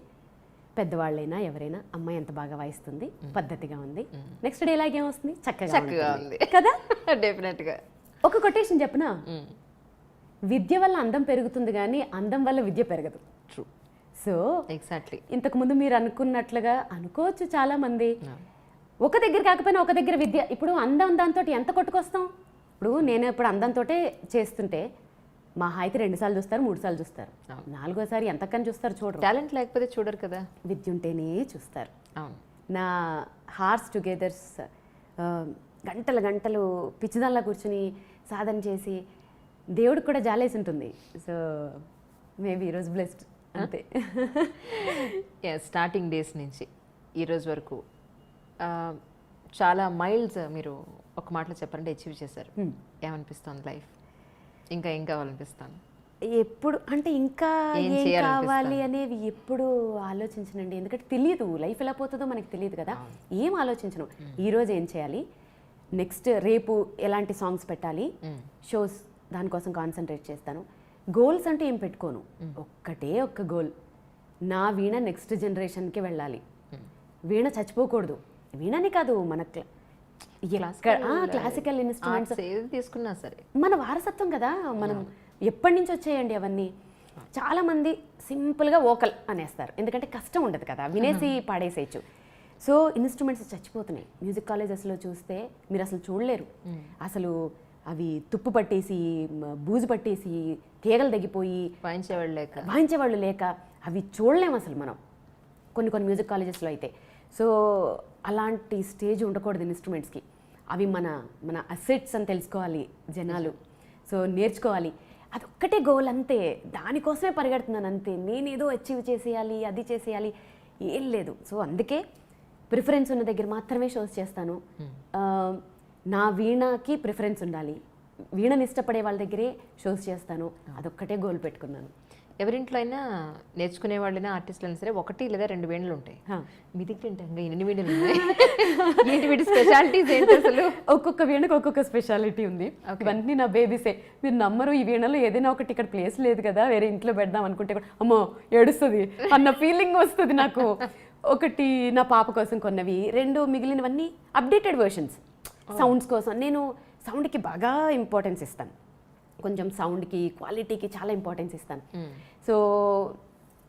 పెద్దవాళ్ళైనా ఎవరైనా అమ్మాయి ఎంత బాగా వాయిస్తుంది, పద్ధతిగా ఉంది, నెక్స్ట్ డే ఇలాగే వస్తుంది, చక్కగా ఉంది కదా. డెఫినెట్గా. ఒక కొటేషన్ చెప్పనా, విద్య వల్ల అందం పెరుగుతుంది కానీ అందం వల్ల విద్య పెరగదు. ట్రూ. సో ఎగ్జాక్ట్లీ ఇంతకుముందు మీరు అనుకున్నట్లుగా అనుకోవచ్చు చాలా మంది, ఒక దగ్గర కాకపోయినా ఒక దగ్గర విద్య. ఇప్పుడు అందం దాంతో ఎంత కొట్టుకొస్తాం. ఇప్పుడు నేను ఇప్పుడు అందంతో చేస్తుంటే మా హాయికి 2 సార్లు చూస్తారు, 3 సార్లు చూస్తారు, 4గోసారి ఎంతకని చూస్తారు చూడరు. టాలెంట్ లేకపోతే చూడరు కదా. విద్య ఉంటేనే చూస్తారు. అవును. నా హార్స్ టుగెదర్స్ గంటలు గంటలు పిచ్చిదాల్లా కూర్చుని సాధన చేసి దేవుడికి కూడా జాలేసి ఉంటుంది. సో మేబీ ఈరోజు బ్లెస్డ్ అంతే. స్టార్టింగ్ డేస్ నుంచి ఈరోజు వరకు చాలా మైల్స్ మీరు ఒక మాటలో చెప్పాలంటే అచీవ్ చేశారు. ఏమనిపిస్తుంది లైఫ్? ఇంకా ఏం కావాలనిపిస్తాను? ఎప్పుడు అంటే ఇంకా ఏం కావాలి అనేవి ఎప్పుడు ఆలోచించనండి. ఎందుకంటే తెలియదు లైఫ్ ఎలా పోతుందో మనకి తెలియదు కదా. ఏం ఆలోచించను. ఈరోజు ఏం చేయాలి, నెక్స్ట్ రేపు ఎలాంటి సాంగ్స్ పెట్టాలి, షోస్ దానికోసం కాన్సన్ట్రేట్ చేస్తాను. గోల్స్ అంటే ఏం పెట్టుకోను. ఒక్కటే ఒక్క గోల్, నా వీణ నెక్స్ట్ జనరేషన్కి వెళ్ళాలి. వీణ చచ్చిపోకూడదు. వీణని కాదు, మన క్లాసికల్ ఇన్స్ట్రుమెంట్స్ తీసుకున్నా సరే మన వారసత్వం కదా. మనం ఎప్పటి నుంచి వచ్చాయండి అవన్నీ. చాలామంది సింపుల్గా వోకల్ అనేస్తారు, ఎందుకంటే కష్టం ఉండదు కదా, వినేసి పాడేసేయచ్చు. సో ఇన్స్ట్రుమెంట్స్ చచ్చిపోతున్నాయి. మ్యూజిక్ కాలేజెస్లో చూస్తే మీరు అసలు చూడలేరు. అసలు అవి తుప్పు పట్టేసి, బూజు పట్టేసి, తీగలు తగ్గిపోయి వాయించేవాళ్ళు లేక అవి చూడలేము అసలు మనం కొన్ని మ్యూజిక్ కాలేజెస్లో అయితే. సో అలాంటి స్టేజ్ ఉండకూడదు ఇన్స్ట్రుమెంట్స్కి. అవి మన అసెట్స్ అని తెలుసుకోవాలి జనాలు. సో నేర్చుకోవాలి. అదొక్కటే గోల్ అంతే. దానికోసమే పరిగెడుతున్నాను అంతే. నేనేదో అచీవ్ చేసేయాలి, అది చేసేయాలి, ఏం లేదు. సో అందుకే ప్రిఫరెన్స్ ఉన్న దగ్గర మాత్రమే షోస్ చేస్తాను. నా వీణకి ప్రిఫరెన్స్ ఉండాలి. వీణని ఇష్టపడే వాళ్ళ దగ్గరే షోస్ చేస్తాను. అదొక్కటే గోల్ పెట్టుకున్నాను. ఎవరింట్లో అయినా నేర్చుకునే వాళ్ళైనా ఆర్టిస్టులు అయినా సరే 1 లేదా 2 వీణలు ఉంటాయి. మీ దగ్గర ఏంటి ఎన్ని వీణలు ఉన్నాయి? ఏంటి వీటి స్పెషాలిటీస్ ఏంటి అసలు? ఒక్కొక్క వీణకు ఒక్కొక్క స్పెషాలిటీ ఉంది. ఇవన్నీ నా బేబీసే. మీరు నమ్మరు, ఈ వీణలో ఏదైనా ఒకటి ఇక్కడ ప్లేస్ లేదు కదా, వేరే ఇంట్లో పెడదాం అనుకుంటే కూడా అమ్మో ఏడుస్తుంది అన్న ఫీలింగ్ వస్తుంది నాకు. ఒకటి నా పాప కోసం కొన్నవి, 2 మిగిలినవన్నీ అప్డేటెడ్ వర్షన్స్ సౌండ్స్ కోసం. నేను సౌండ్కి బాగా ఇంపార్టెన్స్ ఇస్తాను. కొంచెం సౌండ్కి, క్వాలిటీకి చాలా ఇంపార్టెన్స్ ఇస్తాను. సో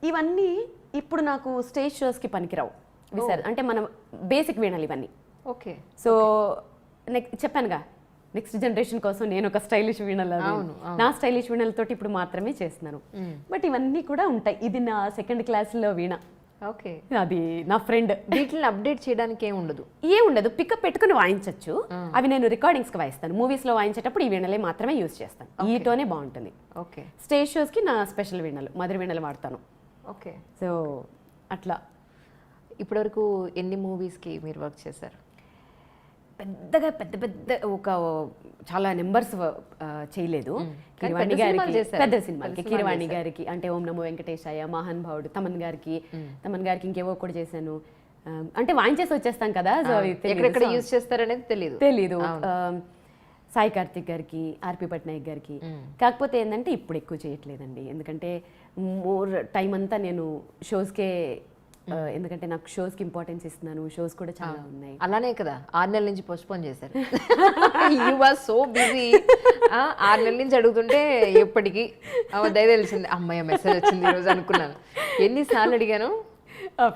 ఇవన్నీ ఇప్పుడు నాకు స్టేజ్ షోస్కి పనికిరావు. అంటే మన బేసిక్ వీణాలు ఇవన్నీ. ఓకే. సో చెప్పానుగా, నెక్స్ట్ జనరేషన్ కోసం నేను ఒక స్టైలిష్ వీణలు, నా స్టైలిష్ వీణలతోటి ఇప్పుడు మాత్రమే చేస్తున్నాను. బట్ ఇవన్నీ కూడా ఉంటాయి. ఇది నా 2nd క్లాస్లో వీణ. ఓకే. అది నా ఫ్రెండ్. వీటిని అప్డేట్ చేయడానికి ఏముండదు. పికప్ పెట్టుకుని వాయించవచ్చు. అవి నేను రికార్డింగ్స్కి వాయిస్తాను. మూవీస్లో వాయించేటప్పుడు ఈ వీణలే మాత్రమే యూజ్ చేస్తాను. ఈ టోనే బాగుంటుంది. ఓకే. స్టేజ్ షోస్కి నా స్పెషల్ వీణలు, మధుర వీణలు వాడతాను. ఓకే. సో అట్లా. ఇప్పటివరకు ఎన్ని మూవీస్కి మీరు వర్క్ చేశారు? పెద్దగా పెద్ద ఒక చాలా నెంబర్స్ చేయలేదు. కీరవాణి గారికి పెద్ద సినిమాలకి, కీరవాణి గారికి అంటే ఓం నమో వెంకటేశాయ, మహాన్ భావుడు, తమన్ గారికి ఇంకేవో కూడా చేశాను. అంటే వాయించేసి వచ్చేస్తాం కదా, ఎక్కడెక్కడ యూజ్ చేస్తారనేది తెలీదు. సాయి కార్తిక్ గారికి, ఆర్పి పట్నాయక్ గారికి. కాకపోతే ఏంటంటే ఇప్పుడు ఎక్కువ చేయట్లేదండి, ఎందుకంటే మోర్ టైం అంతా నేను షోస్కే, ఎందుకంటే నాకు షోస్కి ఇంపార్టెన్స్ ఇస్తున్నాను. షోస్ కూడా చాలా ఉన్నాయి. అలానే కదా 6 నెలల నుంచి పోస్ట్పోన్ చేశారు. You are so busy. 6 నెలల నుంచి అడుగుతుంటే ఎప్పటికీ దయ తెలిసింది, అమ్మాయి మెసేజ్ వచ్చింది ఈరోజు అనుకున్నాను. ఎన్నిసార్లు అడిగాను.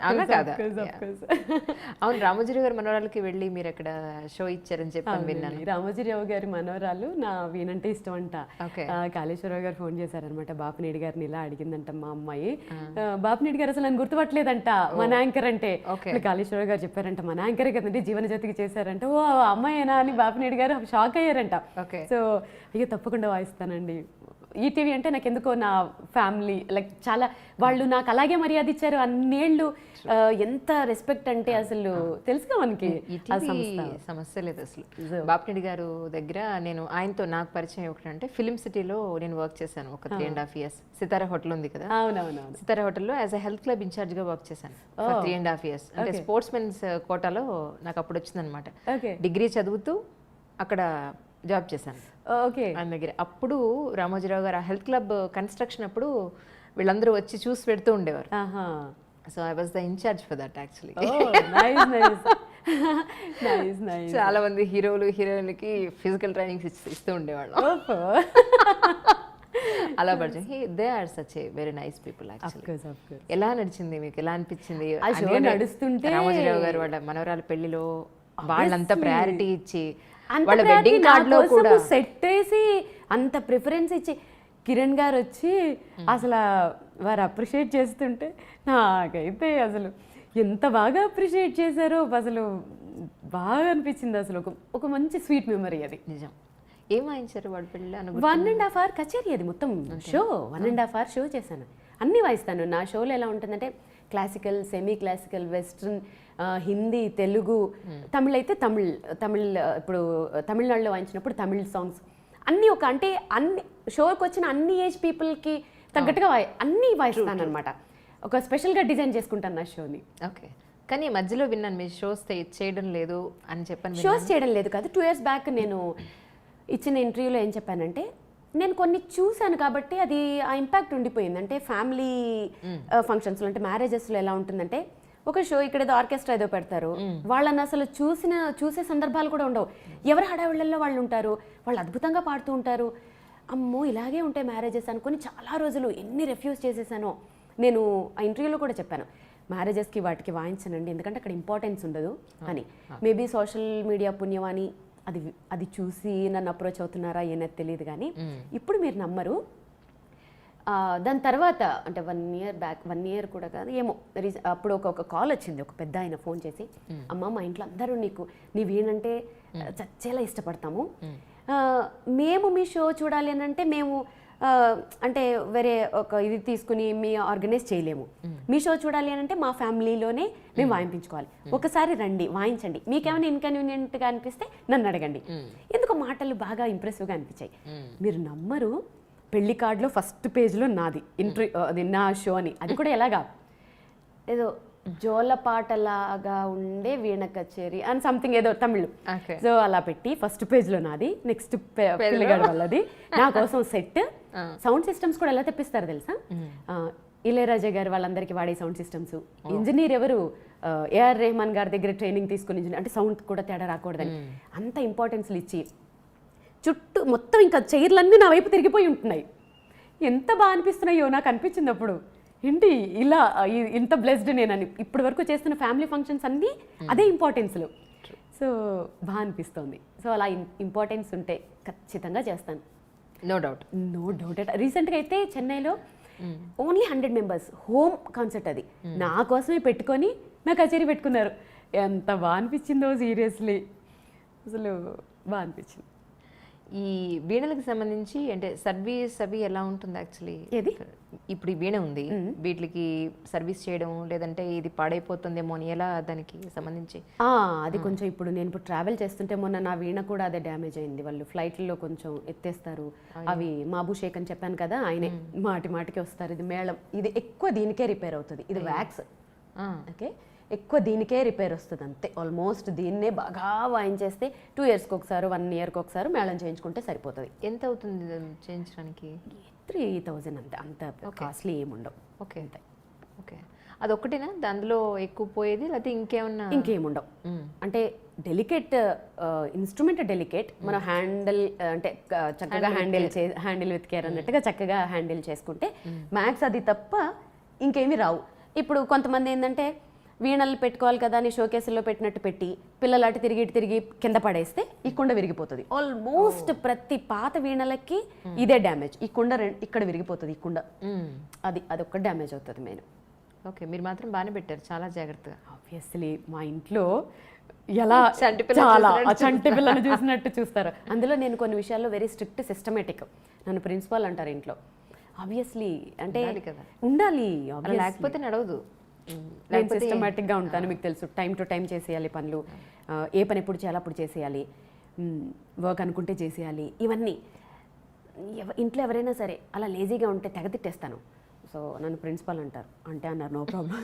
అవునా కాదా? అవును, రామోజీరావు గారి మనవరాలకి వెళ్ళి మీరు అక్కడ షో ఇచ్చారని చెప్పి విన్నాను. రామోజీరావు గారి మనవరాలు నా వీణంటే ఇష్టం అంట. కాళేశ్వరరావు గారు ఫోన్ చేశారనమాట. బాపినేడి గారిని ఇలా అడిగిందంట మా అమ్మాయి. బాపినేడి గారు అసలు నన్ను గుర్తుపట్టలేదంట మన యాంకర్ అంటే. కాళేశ్వరరావు గారు చెప్పారంట మన యాంకరే కదండి, జీవనజ్యోతికి చేశారంట. ఓ అమ్మాయినా అని బాపినేడి గారు షాక్ అయ్యారంట. సో అయ్యో తప్పకుండా వాయిస్తానండి. ఈటీవీ అంటే నాకు ఎందుకో నా ఫ్యామిలీ లైక్ చాలా, వాళ్ళు నాకు అలాగే మర్యాద ఇచ్చారు అన్నేళ్ళు. ఎంత రెస్పెక్ట్ అంటే అసలు తెలుసుగా మనకి. సమస్య లేదు అసలు. బాపినేడి గారు దగ్గర నేను ఆయనతో నాకు పరిచయం ఏమిటంటే ఫిలిం సిటీలో నేను వర్క్ చేశాను ఒక 3.5 years. సితారా హోటల్ ఉంది కదా, అవునవును, సితారా హోటల్లో యాజ్ అ హెల్త్ క్లబ్ ఇన్ఛార్జ్గా వర్క్ చేశాను 3.5 years. అంటే స్పోర్ట్స్ మెన్స్ కోటాలో నాకు అప్పుడు వచ్చిందనమాట. డిగ్రీ చదువుతూ అక్కడ జాబ్ చేశాను ఆయన దగ్గర. అప్పుడు రామోజీరావు గారు ఆ హెల్త్ క్లబ్ కన్స్ట్రక్షన్ అప్పుడు వీళ్ళందరూ వచ్చి చూసి పెడుతూ ఉండేవారు. So I was the incharge for that actually. చాలా మంది హీరోలు హీరోయిన్లకి ఫిజికల్ ట్రైనింగ్ ఇస్తూ ఉండేవాళ్ళు. అలా పరిచయం. They are such a very nice people actually. ఎలా నడిచింది మీకు, ఎలా అనిపించింది నడుస్తుంటే? రామోజీరావు గారు వాళ్ళ మనవరాల పెళ్లిలో వాళ్ళంతా ప్రయారిటీ ఇచ్చి వాళ్ళ వెడ్డింగ్ కార్డ్ లో కూడా సెట్ వేసి అంత ప్రిఫరెన్స్ ఇచ్చి కిరణ్ గారు వచ్చి అసలు వారు అప్రిషియేట్ చేస్తుంటే నాకైతే అసలు ఎంత బాగా అప్రిషియేట్ చేశారో అసలు బాగా అనిపించింది. అసలు ఒక మంచి స్వీట్ మెమరీ అది. నిజం. ఏం వాయించారు వాడి పెళ్ళిలో? 1.5 hour కచేరీ అది మొత్తం షో. 1.5 hour షో చేశాను. అన్నీ వాయిస్తాను. నా షోలో ఎలా ఉంటుందంటే classical, semi classical, western, Hindi, Telugu, Tamil అయితే తమిళ్ ఇప్పుడు తమిళనాడులో వాయించినప్పుడు తమిళ్ సాంగ్స్ అన్నీ అంటే అన్ని షోకి వచ్చిన అన్ని ఏజ్ పీపుల్కి తగ్గట్టుగా అన్నీ వాయిస్తాను అనమాట. ఒక స్పెషల్గా డిజైన్ చేసుకుంటాను నా షోని. ఓకే. కానీ మధ్యలో విన్నాను మీరు షోస్ చేయడం లేదు అని చెప్పాను. షోస్ చేయడం లేదు కాదు. 2 years బ్యాక్ నేను ఇచ్చిన ఇంటర్వ్యూలో ఏం చెప్పానంటే, నేను కొన్ని చూశాను కాబట్టి అది ఆ ఇంపాక్ట్ ఉండిపోయింది. అంటే ఫ్యామిలీ ఫంక్షన్స్లో అంటే మ్యారేజెస్లో ఎలా ఉంటుందంటే, ఒక షో ఇక్కడ ఏదో ఆర్కెస్ట్రా ఏదో పెడతారు, వాళ్ళని అసలు చూసే సందర్భాలు కూడా ఉండవు. ఎవరి హడావిళ్ళల్లో వాళ్ళు ఉంటారు, వాళ్ళు అద్భుతంగా పాడుతూ ఉంటారు. అమ్మో ఇలాగే ఉంటాయి మ్యారేజెస్ అనుకుని చాలా రోజులు ఎన్ని రిఫ్యూజ్ చేసేసానో. నేను ఆ ఇంటర్వ్యూలో కూడా చెప్పాను, మ్యారేజెస్కి వాటికి వాయించనండి ఎందుకంటే అక్కడ ఇంపార్టెన్స్ ఉండదు అని. మేబీ సోషల్ మీడియా పుణ్యమాని అది చూసి నన్ను అప్రోచ్ అవుతున్నారా ఏనది తెలియదు. కానీ ఇప్పుడు మీరు నమ్మరు, దాని తర్వాత అంటే 1 year బ్యాక్, 1 year కూడా కాదు ఏమో, అప్పుడు ఒక కాల్ వచ్చింది. ఒక పెద్ద ఆయన ఫోన్ చేసి, అమ్మ మా ఇంట్లో అందరూ నీవేనంటే చచ్చేలా ఇష్టపడతాము, మేము మీ షో చూడాలి అని అంటే మేము అంటే వేరే ఒక ఇది తీసుకుని మీ ఆర్గనైజ్ చేయలేము. మీ షో చూడాలి అని అంటే మా ఫ్యామిలీలోనే మేము వాయింపించుకోవాలి. ఒకసారి రండి వాయించండి, మీకేమైనా ఇన్కన్వీనియంట్గా అనిపిస్తే నన్ను అడగండి. ఎందుకో మాటలు బాగా ఇంప్రెసివ్గా అనిపించాయి. మీరు నమ్మరు, పెళ్లి కార్డులో ఫస్ట్ పేజ్లో నాది అది నా షో అని. అది కూడా ఎలాగా ఏదో జోలపాటలాగా ఉండే వీణ కచేరీ అని సంథింగ్ ఏదో తమిళ్. సో అలా పెట్టి ఫస్ట్ పేజ్లో నాది, నెక్స్ట్ పిల్లగాడు వాళ్ళది, నా కోసం సెట్, సౌండ్ సిస్టమ్స్ కూడా ఎలా తెప్పిస్తారు తెలుసా, ఇళయరాజా గారు వాళ్ళందరికీ వాడే సౌండ్ సిస్టమ్స్. ఇంజనీర్ ఎవరు, ఏఆర్ రెహమాన్ గారి దగ్గర ట్రైనింగ్ తీసుకుని ఇంజనీర్, అంటే సౌండ్ కూడా తేడా రాకూడదని అంత ఇంపార్టెన్స్లు ఇచ్చి చుట్టూ మొత్తం ఇంకా చైర్లన్నీ నా వైపు తిరిగిపోయి ఉంటున్నాయి. ఎంత బాగా అనిపిస్తున్నాయో నాకు అనిపించింది అప్పుడు, ఏంటి ఇలా ఇంత బ్లెస్డ్ నేనని. ఇప్పటి వరకు చేస్తున్న ఫ్యామిలీ ఫంక్షన్స్ అన్నీ అదే ఇంపార్టెన్స్లు. సో బాగా అనిపిస్తుంది. సో అలా ఇంపార్టెన్స్ ఉంటే ఖచ్చితంగా చేస్తాను. No doubt. రీసెంట్గా అయితే చెన్నైలో ఓన్లీ 100 members హోమ్ కాన్సర్ట్, అది నా కోసమే పెట్టుకొని నా కచేరీ పెట్టుకున్నారు. ఎంత బాగా అనిపించిందో సీరియస్లీ, అసలు బాగా అనిపించింది. ఈ వీణలకు సంబంధించి అంటే సర్వీస్ అవి ఎలా ఉంటుంది యాక్చువల్లీ? ఏది ఇప్పుడు ఈ వీణ ఉంది, వీటికి సర్వీస్ చేయడం లేదంటే ఇది పాడైపోతుందేమో అని ఎలా దానికి సంబంధించి? అది కొంచెం ఇప్పుడు నేను ఇప్పుడు ట్రావెల్ చేస్తుంటే మొన్న నా వీణ కూడా అదే డ్యామేజ్ అయింది. వాళ్ళు ఫ్లైట్లో కొంచెం ఎత్తేస్తారు. అవి మాబుషేక్ అని చెప్పాను కదా, ఆయనే మాటికి వస్తారు. ఇది మేళం, ఇది ఎక్కువ దీనికే రిపేర్ అవుతుంది. ఇది వ్యాక్స్, ఓకే, ఎక్కువ దీనికే రిపేర్ వస్తుంది అంతే. ఆల్మోస్ట్ దీన్నే బాగా వాయించేస్తే 2 yearsకి ఒకసారి 1 yearకి ఒకసారి మేళం చేయించుకుంటే సరిపోతుంది. ఎంత అవుతుంది చేయించడానికి? 3,000 అంతే, అంత కాస్ట్లీ ఏముండవు. ఓకే అంతే. ఓకే, అదొక్కటేనా దానిలో ఎక్కువ పోయేది, లేకపోతే ఇంకేముండవు? అంటే డెలికేట్ ఇన్స్ట్రుమెంట్, డెలికేట్, మనం హ్యాండిల్ అంటే చక్కగా హ్యాండిల్ విత్ కేర్ అన్నట్టుగా చక్కగా హ్యాండిల్ చేసుకుంటే మ్యాక్స్ అది తప్ప ఇంకేమీ రావు. ఇప్పుడు కొంతమంది ఏంటంటే వీణలు పెట్టుకోవాలి కదా అని షోకేసుల్లో పెట్టినట్టు పెట్టి పిల్లలు అటు తిరిగి కింద పడేస్తే ఈ కుండ విరిగిపోతుంది. ఆల్మోస్ట్ ప్రతి పాత వీణలకి ఇదే డ్యామేజ్. ఈ కుండ ఇక్కడ విరిగిపోతుంది, ఈ కుండ, అదొక్క డ్యామేజ్ అవుతుంది మెయిన్. ఓకే, మీరు మాత్రం బాగానే పెట్టారు, చాలా జాగ్రత్తగా. ఆబ్వియస్లీ మా ఇంట్లో ఎలా చాలా చంటి పిల్లలు చూసినట్టు చూస్తారు. అందులో నేను కొన్ని విషయాల్లో వెరీ స్ట్రిక్ట్, సిస్టమేటిక్. నన్ను ప్రిన్సిపాల్ అంటారు ఇంట్లో. ఆబ్వియస్లీ అంటే ఉండాలి, లేకపోతే నడవదు. నేను సిస్టమేటిక్గా ఉంటాను, మీకు తెలుసు. టైం టు టైం చేసేయాలి పనులు, ఏ పని ఎప్పుడు చేయాలి అప్పుడు చేసేయాలి, వర్క్ అనుకుంటే చేసేయాలి. ఇవన్నీ ఇంట్లో ఎవరైనా సరే అలా లేజీగా ఉంటే తెగ తిట్టేస్తాను. సో నన్ను ప్రిన్సిపాల్ అంటారు. అంటే అన్నారు, నో ప్రాబ్లం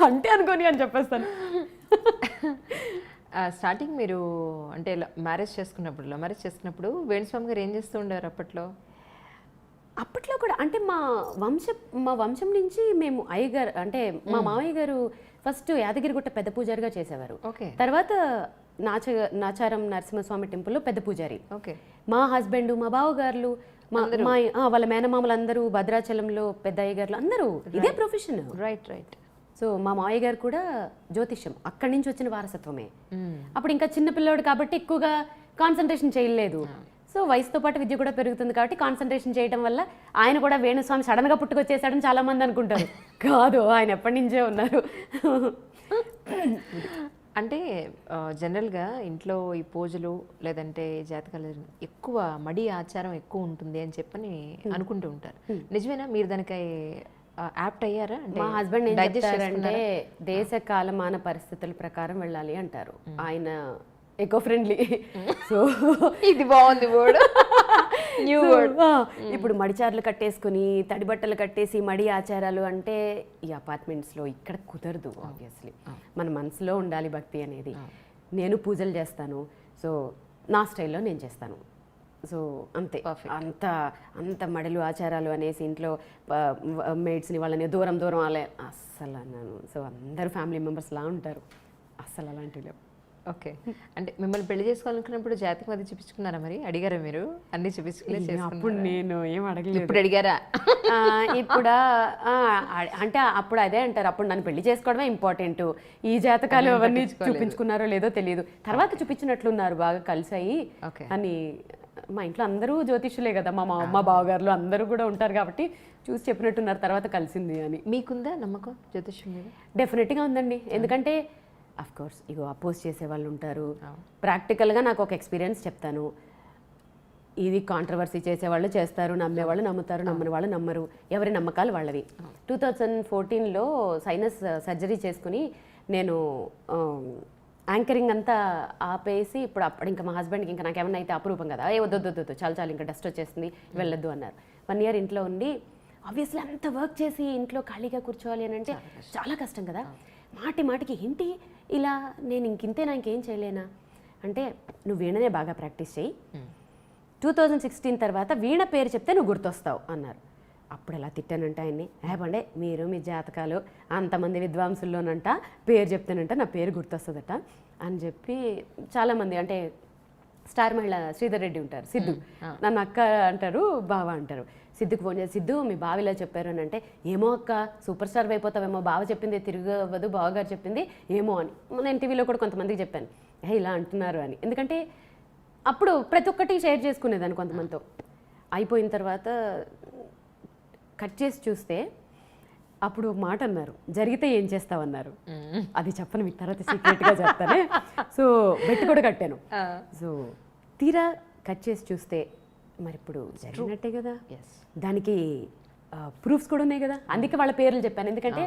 అంటే అనుకోని అని చెప్పేస్తాను. స్టార్టింగ్ మీరు అంటే మ్యారేజ్ చేసుకున్నప్పుడు వేణుస్వామి గారు ఏం చేస్తూ ఉండారు అప్పట్లో? అప్పట్లో కూడా అంటే మా వంశం నుంచి మేము అయ్యగారు అంటే మా మామయ్య గారు ఫస్ట్ యాదగిరిగుట్ట పెద్ద పూజారిగా చేసేవారు. ఓకే. తర్వాత నాచారం నరసింహస్వామి టెంపుల్లో పెద్ద పూజారి. ఓకే. మా హస్బెండ్, మా బావగారులు, వాళ్ళ మేనమామలు అందరూ భద్రాచలంలో పెద్ద అయ్యగారులు అందరూ ఇదే ప్రొఫెషన్. రైట్. సో మా మామయ్య గారు కూడా జ్యోతిష్యం అక్కడి నుంచి వచ్చిన వారసత్వమే. అప్పుడు ఇంకా చిన్న పిల్లోడు కాబట్టి ఎక్కువగా కాన్సన్ట్రేషన్ చేయలేదు. సో వయసుతో పాటు విద్య కూడా పెరుగుతుంది కాబట్టి కాన్సన్ట్రేషన్ చేయడం వల్ల ఆయన కూడా వేణుస్వామి సడన్గా పుట్టుకొచ్చేసాడని చాలా మంది అనుకుంటారు. కాదు, ఆయన ఎప్పటి నుంచే ఉన్నారు. అంటే జనరల్గా ఇంట్లో ఈ పూజలు లేదంటే జాతకాలు ఎక్కువ మడి ఆచారం ఎక్కువ ఉంటుంది అని చెప్పని అనుకుంటూ ఉంటారు. నిజమేనా? మీరు దానికి యాప్ట్ అయ్యారా? మా హస్బెండ్ ఏం చెప్తారంటే దేశ కాలమాన పరిస్థితుల ప్రకారం వెళ్ళాలి అంటారు. ఆయన ఎకో ఫ్రెండ్లీ. సో ఇది బాగుంది వర్డ్, న్యూ వర్డ్. ఇప్పుడు మడిచార్లు కట్టేసుకుని తడి బట్టలు కట్టేసి మడి ఆచారాలు అంటే ఈ అపార్ట్మెంట్స్లో ఇక్కడ కుదరదు. ఆబ్వియస్లీ మన మనసులో ఉండాలి భక్తి అనేది. నేను పూజలు చేస్తాను, సో నా స్టైల్లో నేను చేస్తాను. సో అంతే. అంత మడలు ఆచారాలు అనేసి ఇంట్లో మేడ్స్ని వాళ్ళని దూరం అలా అస్సలు అన్నాను. సో అందరూ ఫ్యామిలీ మెంబర్స్ లా ఉంటారు, అస్సలు అలాంటివి లేవు. ఓకే. అంటే మిమ్మల్ని పెళ్లి చేసుకోవాలనుకున్నప్పుడు జాతకం అది చూపించుకున్నారా? మరి అడిగారా మీరు? అన్ని చూపించుకునే అప్పుడు నేను ఏం అడగలేదు. ఇప్పుడు అడిగారా? ఇప్పుడు అంటే అప్పుడు అదే అంటారు, అప్పుడు నన్ను పెళ్లి చేసుకోవడమే ఇంపార్టెంట్, ఈ జాతకాలు అవన్నీ చూపించుకున్నారో లేదో తెలియదు. తర్వాత చూపించినట్లున్నారు బాగా కలిసాయి అని. మా ఇంట్లో అందరూ జ్యోతిష్యులే కదా, మా బావగారులు అందరూ కూడా ఉంటారు కాబట్టి చూసి చెప్పినట్టున్నారు తర్వాత కలిసింది అని. మీకుందా నమ్మకం జ్యోతిష్యం మీద? డెఫినెట్గా ఉందండి. ఎందుకంటే అఫ్ కోర్స్ ఇగో అపోజ్ చేసే వాళ్ళు ఉంటారు. ప్రాక్టికల్గా నాకు ఒక ఎక్స్పీరియన్స్ చెప్తాను. ఇది కాంట్రవర్సీ చేసేవాళ్ళు చేస్తారు, నమ్మేవాళ్ళు నమ్ముతారు, నమ్మని వాళ్ళు నమ్మరు. ఎవరి నమ్మకాలు వాళ్ళవి. 2014లో సైనస్ సర్జరీ చేసుకుని నేను యాంకరింగ్ అంతా ఆపేసి అప్పుడు ఇంకా మా హస్బెండ్కి ఇంకా నాకు ఏమన్నా అయితే అపురూపం కదా, వద్దు చాలు ఇంకా డస్ట్ వచ్చేస్తుంది వెళ్ళొద్దు అన్నారు. 1 year ఇంట్లో ఉండి ఆబ్వియస్లీ అంత వర్క్ చేసి ఇంట్లో ఖాళీగా కూర్చోవాలి అని అంటే చాలా కష్టం కదా. మాటికి ఏంటి ఇలా నేను ఇంకింతేనా, ఇంకేం చేయలేనా అంటే నువ్వు వీణనే బాగా ప్రాక్టీస్ చేయి, 2016 తర్వాత వీణ పేరు చెప్తే నువ్వు గుర్తొస్తావు అన్నారు. అప్పుడు ఎలా తిట్టానంటే ఆయన్ని, పండే మీరు మీ జాతకాలు అంతమంది విద్వాంసుల్లోనంట పేరు చెప్తానంట నా పేరు గుర్తొస్తుందట అని చెప్పి చాలామంది అంటే స్టార్ మహిళ శ్రీధర్ రెడ్డి ఉంటారు, సిద్ధు నన్ను అక్క అంటారు, బావ అంటారు. సిద్ధుకు ఫోన్ చేసి సిద్ధు మీ బావ ఇలా చెప్పారు అని అంటే, ఏమో అక్క సూపర్ స్టార్ అయిపోతావేమో, బావ చెప్పింది తిరగవద్దు, బావగారు చెప్పింది ఏమో అని. నేను టీవీలో కూడా కొంతమందికి చెప్పాను ఇలా అంటున్నారు అని. ఎందుకంటే అప్పుడు ప్రతి ఒక్కటి షేర్ చేసుకునేదాన్ని కొంతమందితో. అయిపోయిన తర్వాత కట్ చేసి చూస్తే అప్పుడు ఒక మాట అన్నారు, జరిగితే ఏం చేస్తావన్నారు. అది చెప్పను మీకు తర్వాత సీక్రెట్గా చెప్తానే. సో బెట్ కూడా కట్టాను. సో తీరా కట్ చేసి చూస్తే మరి ఇప్పుడు జరిగినట్టే కదా, దానికి ప్రూఫ్స్ కూడా ఉన్నాయి కదా. అందుకే వాళ్ళ పేర్లు చెప్పాను. ఎందుకంటే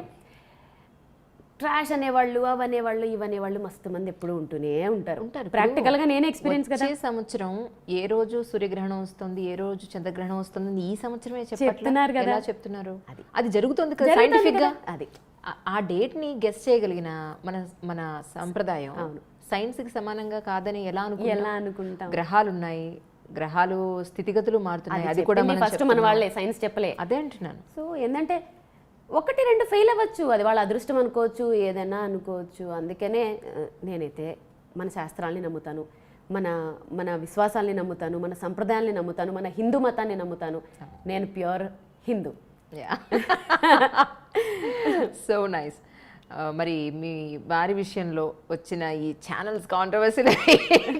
ట్రాష్ అనేవాళ్ళు, అవనేవాళ్ళు, ఇవనేవాళ్ళు మస్తు మంది ఎప్పుడు ఉంటూనే ఉంటారు. ప్రాక్టికల్గా నేనే ఎక్స్పీరియన్స్ కదా. సంవత్సరం ఏ రోజు సూర్యగ్రహణం వస్తుంది, ఏ రోజు చంద్రగ్రహణం వస్తుంది, ఈ సంవత్సరమే చెప్తున్నారు కదా. చెప్తున్నారు అది జరుగుతుంది కదా సైంటిఫిక్ గా. అది ఆ డేట్ ని గెస్ చేయగలిగిన మన సంప్రదాయం సైన్స్ కి సమానంగా కాదని ఎలా అనుకుంటాం? గ్రహాలు ఉన్నాయి, గ్రహాలు స్థితిగతులు మారుతున్నాయి, అది కూడా ఫస్ట్ మన వాళ్ళే, సైన్స్ చెప్పలే. అదే అంటున్నాను. సో ఏంటంటే 1-2 ఫెయిల్ అవ్వచ్చు, అది వాళ్ళ అదృష్టం అనుకోవచ్చు, ఏదైనా అనుకోవచ్చు. అందుకనే నేనైతే మన శాస్త్రాల్ని నమ్ముతాను, మన విశ్వాసాల్ని నమ్ముతాను, మన సంప్రదాయాల్ని నమ్ముతాను, మన హిందూ మతాన్ని నమ్ముతాను. నేను ప్యూర్ హిందూ. So nice. మరి మీ వారి విషయంలో వచ్చిన ఈ ఛానల్స్ కాంట్రవర్సీలు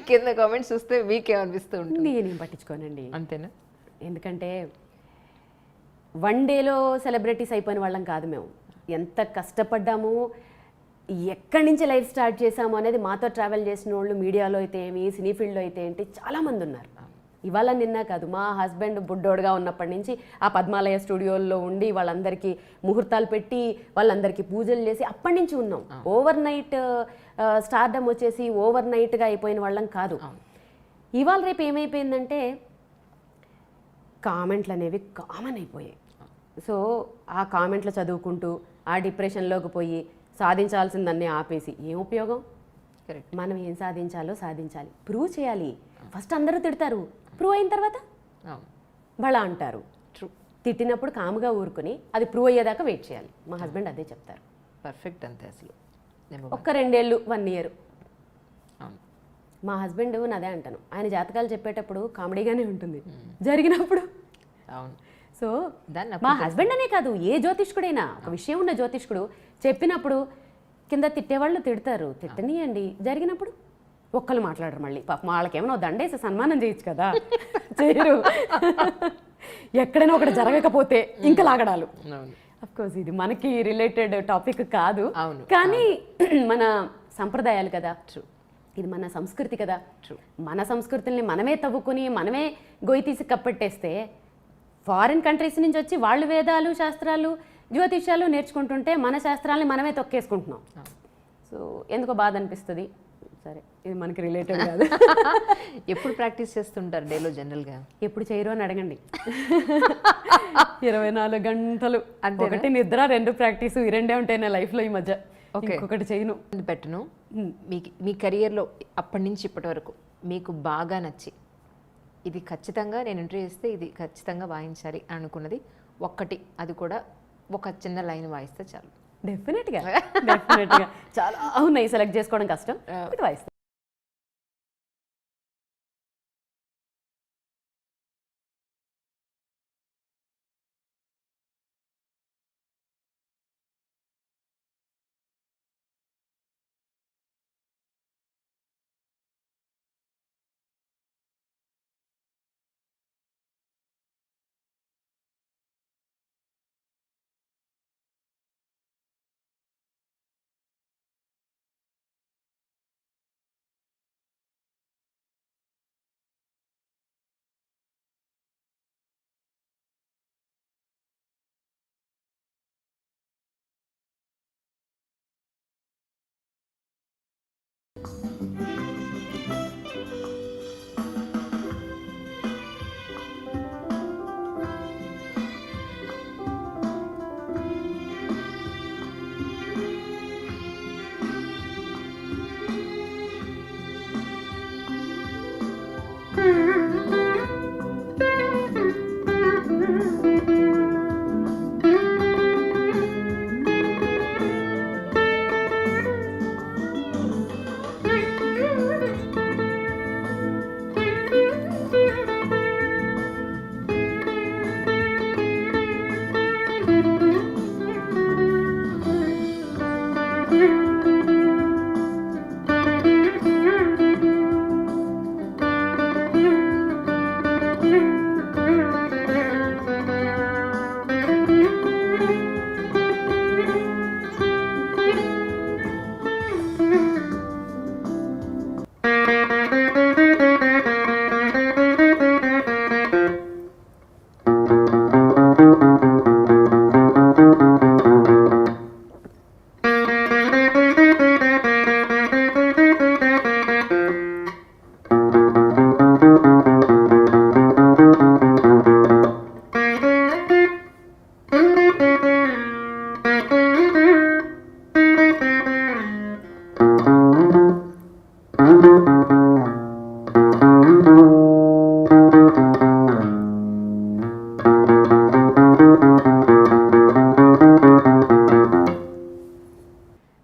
కింద కామెంట్స్ చూస్తే మీకేమనిపిస్తూ ఉంటుంది? నేనేం పట్టించుకోనండి. అంతేనా? ఎందుకంటే 1 dayలో సెలబ్రిటీస్ అయిపోయిన వాళ్ళం కాదు మేము. ఎంత కష్టపడ్డాము, ఎక్కడి నుంచి లైఫ్ స్టార్ట్ చేసాము అనేది మాతో ట్రావెల్ చేసిన వాళ్ళు మీడియాలో అయితే ఏమి, సినీ ఫీల్డ్లో అయితే ఏంటి చాలామంది ఉన్నారు. ఇవాళ నిన్న కాదు, మా హస్బెండ్ బుడ్డోడుగా ఉన్నప్పటి నుంచి ఆ పద్మాలయ స్టూడియోల్లో ఉండి వాళ్ళందరికీ ముహూర్తాలు పెట్టి వాళ్ళందరికీ పూజలు చేసి అప్పటి నుంచి ఉన్నాం. ఓవర్ నైట్ స్టార్డమ్ వచ్చేసి ఓవర్ నైట్గా అయిపోయిన వాళ్ళం కాదు. ఇవాళ రేపు ఏమైపోయిందంటే కామెంట్లు అనేవి కామన్ అయిపోయాయి. సో ఆ కామెంట్లు చదువుకుంటూ ఆ డిప్రెషన్లోకి పోయి సాధించాల్సిందన్నీ ఆపేసి ఏం ఉపయోగం? మనం ఏం సాధించాలో సాధించాలి, ప్రూవ్ చేయాలి. ఫస్ట్ అందరూ తిడతారు, ప్రూవ్ అయిన తర్వాత బళ అంటారు. తిట్టినప్పుడు కాముగా ఊరుకుని అది ప్రూవ్ అయ్యేదాకా వెయిట్ చేయాలి. మా హస్బెండ్ అదే చెప్తారు. పర్ఫెక్ట్ అంతే అసలు. ఒక్క 2 ఏళ్ళు 1 year. అవును. మా హస్బెండ్ అదే అంటాను, ఆయన జాతకాలు చెప్పేటప్పుడు కామెడీగానే ఉంటుంది, జరిగినప్పుడు. అవును. సో దాన్ని మా హస్బెండ్ అనే కాదు, ఏ జ్యోతిష్కుడైనా ఒక విషయం ఉన్న జ్యోతిష్కుడు చెప్పినప్పుడు కింద తిట్టేవాళ్ళు తిడతారు, తిట్టనీయండి. జరిగినప్పుడు ఒక్కళ్ళు మాట్లాడరు. మళ్ళీ పాపం వాళ్ళకేమో దండేసి సన్మానం చేయొచ్చు కదా, చేయరు. ఎక్కడైనా ఒకటి జరగకపోతే ఇంకా లాగడాలు. అఫ్ కోర్స్ ఇది మనకి రిలేటెడ్ టాపిక్ కాదు, కానీ మన సంప్రదాయాలు కదా, ఇది మన సంస్కృతి కదా. మన సంస్కృతుల్ని మనమే తవ్వుకుని మనమే గొయ్యి తీసి కప్పెట్టేస్తే ఫారిన్ కంట్రీస్ నుంచి వచ్చి వాళ్ళు వేదాలు శాస్త్రాలు జ్యోతిష్యాలు నేర్చుకుంటుంటే మన శాస్త్రాలని మనమే తొక్కేసుకుంటున్నాం. సో ఎందుకో బాధ అనిపిస్తుంది. సరే, ఇది మనకి రిలేటెడ్ కాదు. ఎప్పుడు ప్రాక్టీస్ చేస్తుంటారు డేలో జనరల్గా? ఎప్పుడు చేయరు అని అడగండి. 24 గంటలు, ఒకటి నిద్ర, 2 ప్రాక్టీసు, ఈ 2 ఉంటాయి నా లైఫ్లో ఈ మధ్య. ఇంకొకటి చేయను, పెట్టను. మీ కెరియర్లో అప్పటి నుంచి ఇప్పటి వరకు మీకు బాగా నచ్చి ఇది ఖచ్చితంగా నేను ఇంటర్వ్యూ చేస్తే ఇది ఖచ్చితంగా వాయించాలి అనుకున్నది ఒక్కటి, అది కూడా ఒక చిన్న లైన్ వాయిస్తే చాలు. డెఫినెట్గా చాలా ఉన్నాయి, సెలెక్ట్ చేసుకోవడం కష్టం, వాయిస్తాను.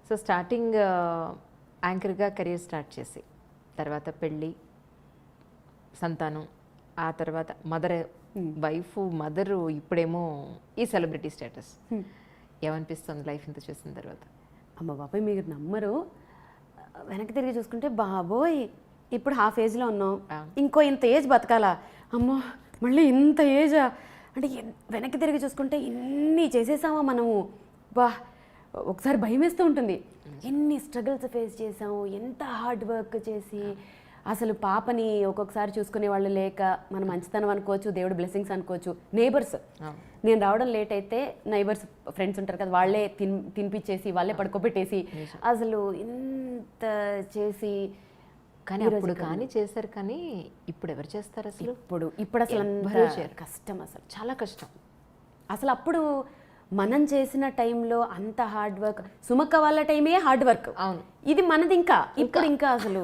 సో స్టార్టింగ్ యాంకర్గా కెరీర్ స్టార్ట్ చేసి తర్వాత పెళ్ళి, సంతానం, ఆ తర్వాత మదరు, ఇప్పుడేమో ఈ సెలబ్రిటీ స్టేటస్. ఏమనిపిస్తుంది లైఫ్ ఇంత చూసిన తర్వాత? అమ్మ బాబాయ్, మీరు నమ్మరు, వెనక్కి తిరిగి చూసుకుంటే బాబోయ్ ఇప్పుడు హాఫ్ ఏజ్లో ఉన్నాం, ఇంకో ఇంత ఏజ్ బతకాలా, అమ్మో మళ్ళీ ఇంత ఏజా అంటే వెనక్కి తిరిగి చూసుకుంటే ఇన్ని చేసేసామా మనము, బా ఒకసారి భయం వేస్తూ ఉంటుంది. ఎన్ని స్ట్రగుల్స్ ఫేస్ చేసాము, ఎంత హార్డ్ వర్క్ చేసి, అసలు పాపని ఒక్కొక్కసారి చూసుకునే వాళ్ళు లేక, మన మంచితనం అనుకోవచ్చు, దేవుడు బ్లెస్సింగ్స్ అనుకోవచ్చు. నేబర్స్, నేను రావడం లేట్ అయితే నైబర్స్ ఫ్రెండ్స్ ఉంటారు కదా, వాళ్ళే తినిపించేసి వాళ్ళే పడుకోబెట్టేసి అసలు ఇంత చేసి, కానీ అప్పుడు కానీ చేశారు, కానీ ఇప్పుడు ఎవరు చేస్తారు అసలు? ఇప్పుడు అసలు అంత కష్టం, అసలు చాలా కష్టం. అసలు అప్పుడు మనం చేసిన టైంలో అంత హార్డ్ వర్క్, సుమక్క వాళ్ళ టైమే హార్డ్ వర్క్. అవును, ఇది మనది ఇంకా అసలు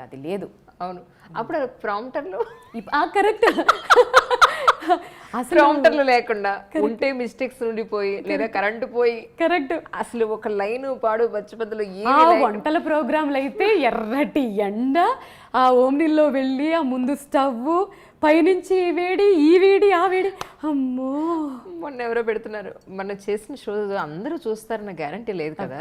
అది లేదు. అవును, అప్పుడు ప్రాంప్టర్లో కరెక్ట్. ప్రాంప్టర్లు లేకుండా ఉంటే మిస్టేక్స్ ఉండిపోయి లేదా కరెంటు పోయి కరెక్ట్. అసలు ఒక లైన్ పాడు పచ్చిపద్దలు ఆ వంటల ప్రోగ్రాంలు అయితే ఎర్రటి ఎండ, ఆ ఓమ్నిల్లో వెళ్ళి ఆ ముందు స్టవ్, పైనుంచి ఈ వేడి ఈ వేడి ఆ వేడి, అమ్మో. మొన్న ఎవరో పెడుతున్నారు, మన చేసిన షో అందరూ చూస్తారన్న గ్యారంటీ లేదు కదా.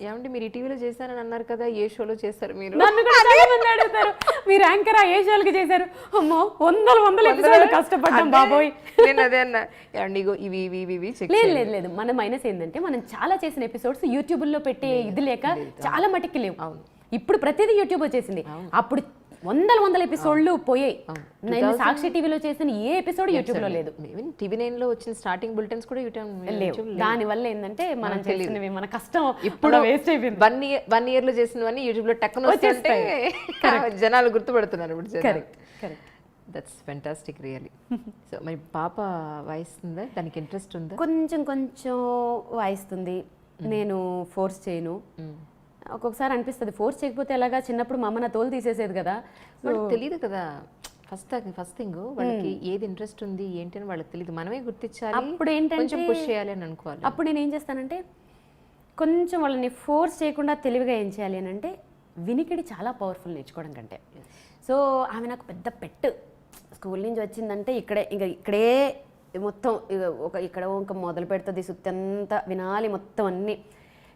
ఏమంటే మీరు ఈ టీవీలో చేశారని అన్నారు కదా, ఏ షోలో చేస్తారు మీరు? నన్ను కూడా చాలా మంది అడుగుతారు, మీరు యాంకరా ఏ షోలకి చేశారు? అమ్మో, వందల ఎపిసోడ్లు కష్టపడ్డాం బాబోయ్. నేను అదే అన్నా, ఏమండి ఇగో ఇవి ఇవి ఇవి ఇవి చెక్ లేదు లేదు లేదు, మన మైనస్ ఏంటంటే మనం చాలా చేసిన ఎపిసోడ్స్ యూట్యూబ్లో పెట్టే ఇది లేక చాలా మటుకి లేవు. ఇప్పుడు ప్రతిదీ యూట్యూబ్ వచ్చేసింది. అప్పుడు వందల ఎపిసోడ్లు పోయాయి. నేను సాక్షి టీవీలో చేసిన ఏ ఎపిసోడ్ యూట్యూబ్ లో లేదు. టీవీ 9 లో వచ్చిన స్టార్టింగ్ బులెటిన్స్ కూడా లేవు. దాని వల్ల ఏంటంటే మనం చేసినవి మన కష్టం ఇప్పుడు వేస్ట్ అయిపోయింది. 1 year లో చేసినవన్నీ యూట్యూబ్ లో టక్కున వస్తుంటే జనాలు గుర్తుపడుతున్నారు ఇప్పుడు. Correct correct. That's fantastic really. So మరి పాప వాయిస్తుందా, దానికి ఇంట్రెస్ట్ ఉందా? కొంచెం వాయిస్తుంది. నేను ఫోర్స్ చేయను. ఒక్కొక్కసారి అనిపిస్తుంది ఫోర్స్ చేయకపోతే ఎలాగా, చిన్నప్పుడు మా అమ్మ నా తోలు తీసేసేది కదా. తెలియదు కదా ఫస్ట్ థింగ్, వాళ్ళకి ఏది ఇంట్రెస్ట్ ఉంది ఏంటి అని వాళ్ళకి తెలియదు. మనమే గుర్తించాలి, అప్పుడు ఏంటంటే కొంచెం పుష్ చేయాలి అని అనుకోవాలి. అప్పుడు నేను ఏం చేస్తానంటే కొంచెం వాళ్ళని ఫోర్స్ చేయకుండా తెలివిగా ఏం చేయాలి అని అంటే, వినికిడి చాలా పవర్ఫుల్ నేర్చుకోవడం కంటే. సో ఆమె నాకు పెద్ద పెట్. స్కూల్ నుంచి వచ్చిందంటే ఇక్కడే మొత్తం ఇక్కడ ఇంకా మొదలు పెడుతుంది, సుత్తంతా వినాలి మొత్తం అన్నీ.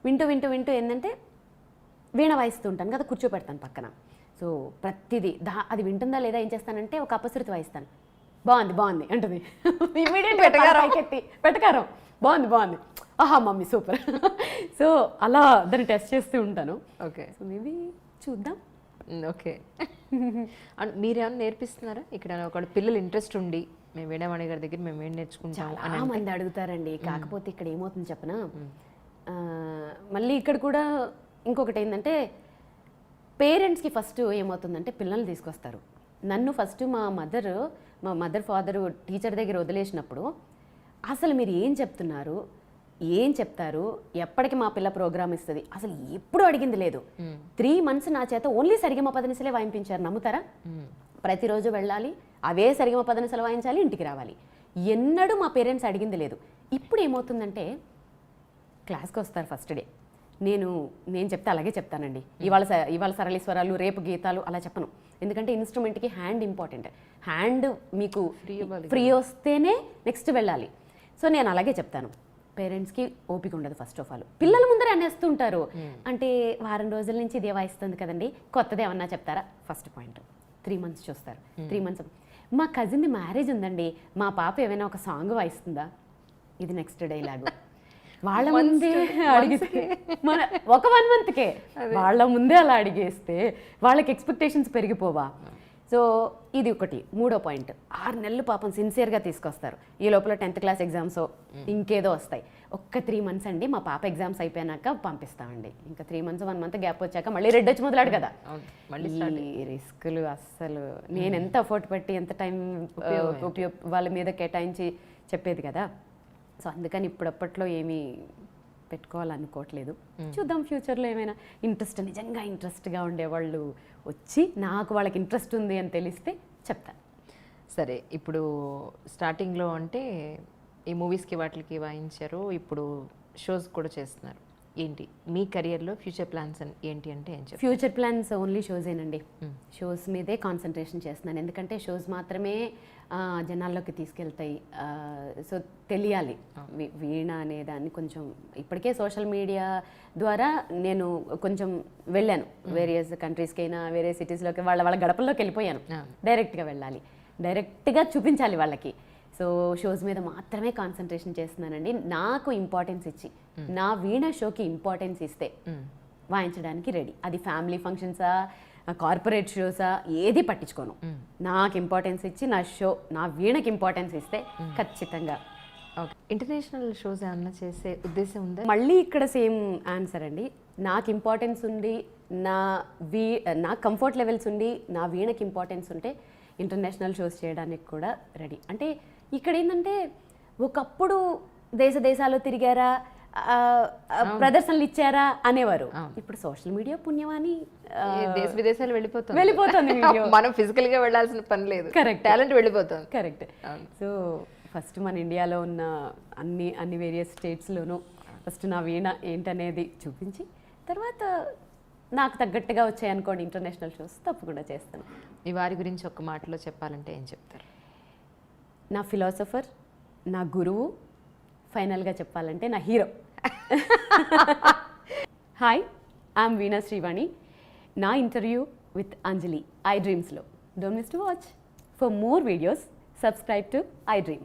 వింటూ ఏంటంటే వీణ వాయిస్తూ ఉంటాను కదా, కూర్చోపెడతాను పక్కన. సో ప్రతిదీ అది వింటుందా లేదా ఏం చేస్తానంటే ఒక అపశృతి వాయిస్తాను. బాగుంది అంటుంది. ఇమీడియట్ పెట్టకారం బాగుంది, ఆహా మమ్మీ సూపర్. సో అలా దాన్ని టెస్ట్ చేస్తూ ఉంటాను. ఓకే, సో మేబీ చూద్దాం. ఓకే. అండ్ మీరేమన్నా నేర్పిస్తున్నారా ఇక్కడ? ఒకళ్ళు పిల్లలు ఇంట్రెస్ట్ ఉండి మేము వీణావాణి గారి దగ్గర మేము ఏం నేర్చుకుంటాం చాలా మంది అడుగుతారండి. కాకపోతే ఇక్కడ ఏమవుతుంది చెప్పనా, మళ్ళీ ఇక్కడ కూడా ఇంకొకటి ఏంటంటే పేరెంట్స్కి ఫస్ట్ ఏమవుతుందంటే పిల్లల్ని తీసుకొస్తారు. నన్ను ఫస్ట్ మా మదర్ ఫాదరు టీచర్ దగ్గర వదిలేసినప్పుడు అసలు మీరు ఏం చెప్తున్నారు, ఏం చెప్తారు, ఎప్పటికి మా పిల్ల ప్రోగ్రామ్ ఇస్తుంది అసలు ఎప్పుడు అడిగింది లేదు. 3 months నా చేత ఓన్లీ సరిగమ పదనిసలే వాయింపించారు. నమ్ముతారా? ప్రతిరోజు వెళ్ళాలి, అవే సరిగమ పదనిసలు వాయించాలి, ఇంటికి రావాలి. ఎన్నడూ మా పేరెంట్స్ అడిగింది లేదు. ఇప్పుడు ఏమవుతుందంటే క్లాస్కి వస్తారు ఫస్ట్ డే, నేను చెప్తే అలాగే చెప్తానండి. ఇవాళ సరళీస్వరాలు, రేపు గీతాలు అలా చెప్పను. ఎందుకంటే ఇన్స్ట్రుమెంట్కి హ్యాండ్ ఇంపార్టెంట్. హ్యాండ్ మీకు ఫ్రీ వస్తేనే నెక్స్ట్ వెళ్ళాలి. సో నేను అలాగే చెప్తాను. పేరెంట్స్కి ఓపిక ఉండదు ఫస్ట్ ఆఫ్ ఆల్. పిల్లల ముందరే అనేస్తుంటారు. అంటే వారం రోజుల నుంచి ఇదే వాయిస్తుంది కదండి, కొత్తది ఏమన్నా చెప్తారా? First point. 3 months చూస్తారు. 3 months మా కజిన్ది మ్యారేజ్ ఉందండి, మా పాప ఏమైనా ఒక సాంగ్ వాయిస్తుందా? ఇది నెక్స్ట్ డైలాగు. వాళ్ళ ముందే అడిగితే ఒక 1 monthకే వాళ్ళ ముందే అలా అడిగేస్తే వాళ్ళకి ఎక్స్పెక్టేషన్స్ పెరిగిపోవా? సో ఇది ఒకటి. 3వ పాయింట్, 6 నెలలు పాపం సిన్సియర్గా తీసుకొస్తారు. ఈ లోపల 10th class ఎగ్జామ్స్ ఇంకేదో వస్తాయి. ఒక్క 3 months అండి, మా పాప ఎగ్జామ్స్ అయిపోయాక పంపిస్తామండి. ఇంకా 3 months 1 month గ్యాప్ వచ్చాక మళ్ళీ రెడ్ వచ్చి మొదలాడు కదా. ఈ రిస్కులు అస్సలు నేను ఎంత ఎఫర్ట్ పెట్టి ఎంత టైం వాళ్ళ మీద కేటాయించి చెప్పేది కదా. సో అందుకని ఇప్పుడప్పట్లో ఏమీ పెట్టుకోవాలనుకోవట్లేదు. చూద్దాం ఫ్యూచర్లో ఏమైనా నిజంగా ఇంట్రెస్ట్గా ఉండేవాళ్ళు వచ్చి నాకు వాళ్ళకి ఇంట్రెస్ట్ ఉంది అని తెలిస్తే చెప్తాను. సరే, ఇప్పుడు స్టార్టింగ్లో అంటే ఈ మూవీస్కి వాటికి వాయించారు, ఇప్పుడు షోస్ కూడా చేస్తున్నారు. ఏంటి మీ కెరియర్లో ఫ్యూచర్ ప్లాన్స్ ఏంటి అంటే ఏం చెప్పారు? ఫ్యూచర్ ప్లాన్స్ ఓన్లీ షోసేనండి. షోస్ మీదే కాన్సన్ట్రేషన్ చేస్తున్నాను. ఎందుకంటే షోస్ మాత్రమే జనాల్లోకి తీసుకెళ్తాయి. సో తెలియాలి వీణ అనేదాన్ని కొంచెం. ఇప్పటికే సోషల్ మీడియా ద్వారా నేను కొంచెం వెళ్ళాను, వేరియస్ కంట్రీస్కైనా వేరే సిటీస్లోకి వాళ్ళ గడపల్లోకి వెళ్ళిపోయాను. డైరెక్ట్గా వెళ్ళాలి, డైరెక్ట్గా చూపించాలి వాళ్ళకి. సో షోస్ మీద మాత్రమే కాన్సన్ట్రేషన్ చేస్తున్నానండి. నాకు ఇంపార్టెన్స్ ఇచ్చి నా వీణ షోకి ఇంపార్టెన్స్ ఇస్తే వాయించడానికి రెడీ. అది ఫ్యామిలీ ఫంక్షన్సా, కార్పొరేట్ షోసా, ఏది పట్టించుకోను. నాకు ఇంపార్టెన్స్ ఇచ్చి నా వీణకి ఇంపార్టెన్స్ ఇస్తే ఖచ్చితంగా. ఓకే, ఇంటర్నేషనల్ షోస్ ఏమన్నా చేసే ఉద్దేశం ఉందా? మళ్ళీ ఇక్కడ సేమ్ ఆన్సర్ అండి. నాకు ఇంపార్టెన్స్ ఉండి నా కంఫర్ట్ లెవెల్స్ ఉండి నా వీణకి ఇంపార్టెన్స్ ఉంటే ఇంటర్నేషనల్ షోస్ చేయడానికి కూడా రెడీ. అంటే ఇక్కడ ఏంటంటే ఒకప్పుడు దేశాలు తిరిగారా, ప్రదర్శనలు ఇచ్చారా అనేవారు. ఇప్పుడు సోషల్ మీడియా పుణ్యమాని దేశ విదేశాలు వెళ్ళిపోతుంది. మనం ఫిజికల్ గా వెళ్ళాల్సిన పని లేదు. కరెక్ట్, టాలెంట్ వెళ్ళిపోతుంది. కరెక్ట్. సో ఫస్ట్ మన ఇండియాలో ఉన్న అన్ని వేరియస్ స్టేట్స్లోనూ ఫస్ట్ నా వీణ ఏంటనేది చూపించి తర్వాత నాకు తగ్గట్టుగా వచ్చాయనుకోండి ఇంటర్నేషనల్ షోస్ తప్పకుండా చేస్తాను. మీ వారి గురించి ఒక్క మాటలో చెప్పాలంటే ఏం చెప్తారు? నా ఫిలాసఫర్, నా గురువు, ఫైనల్గా చెప్పాలంటే నా hero. Hi, I'm Veena Srivani. నా ఇంటర్వ్యూ విత్ అంజలి ఐ డ్రీమ్స్లో. Don't miss to watch. For more videos subscribe to I dream.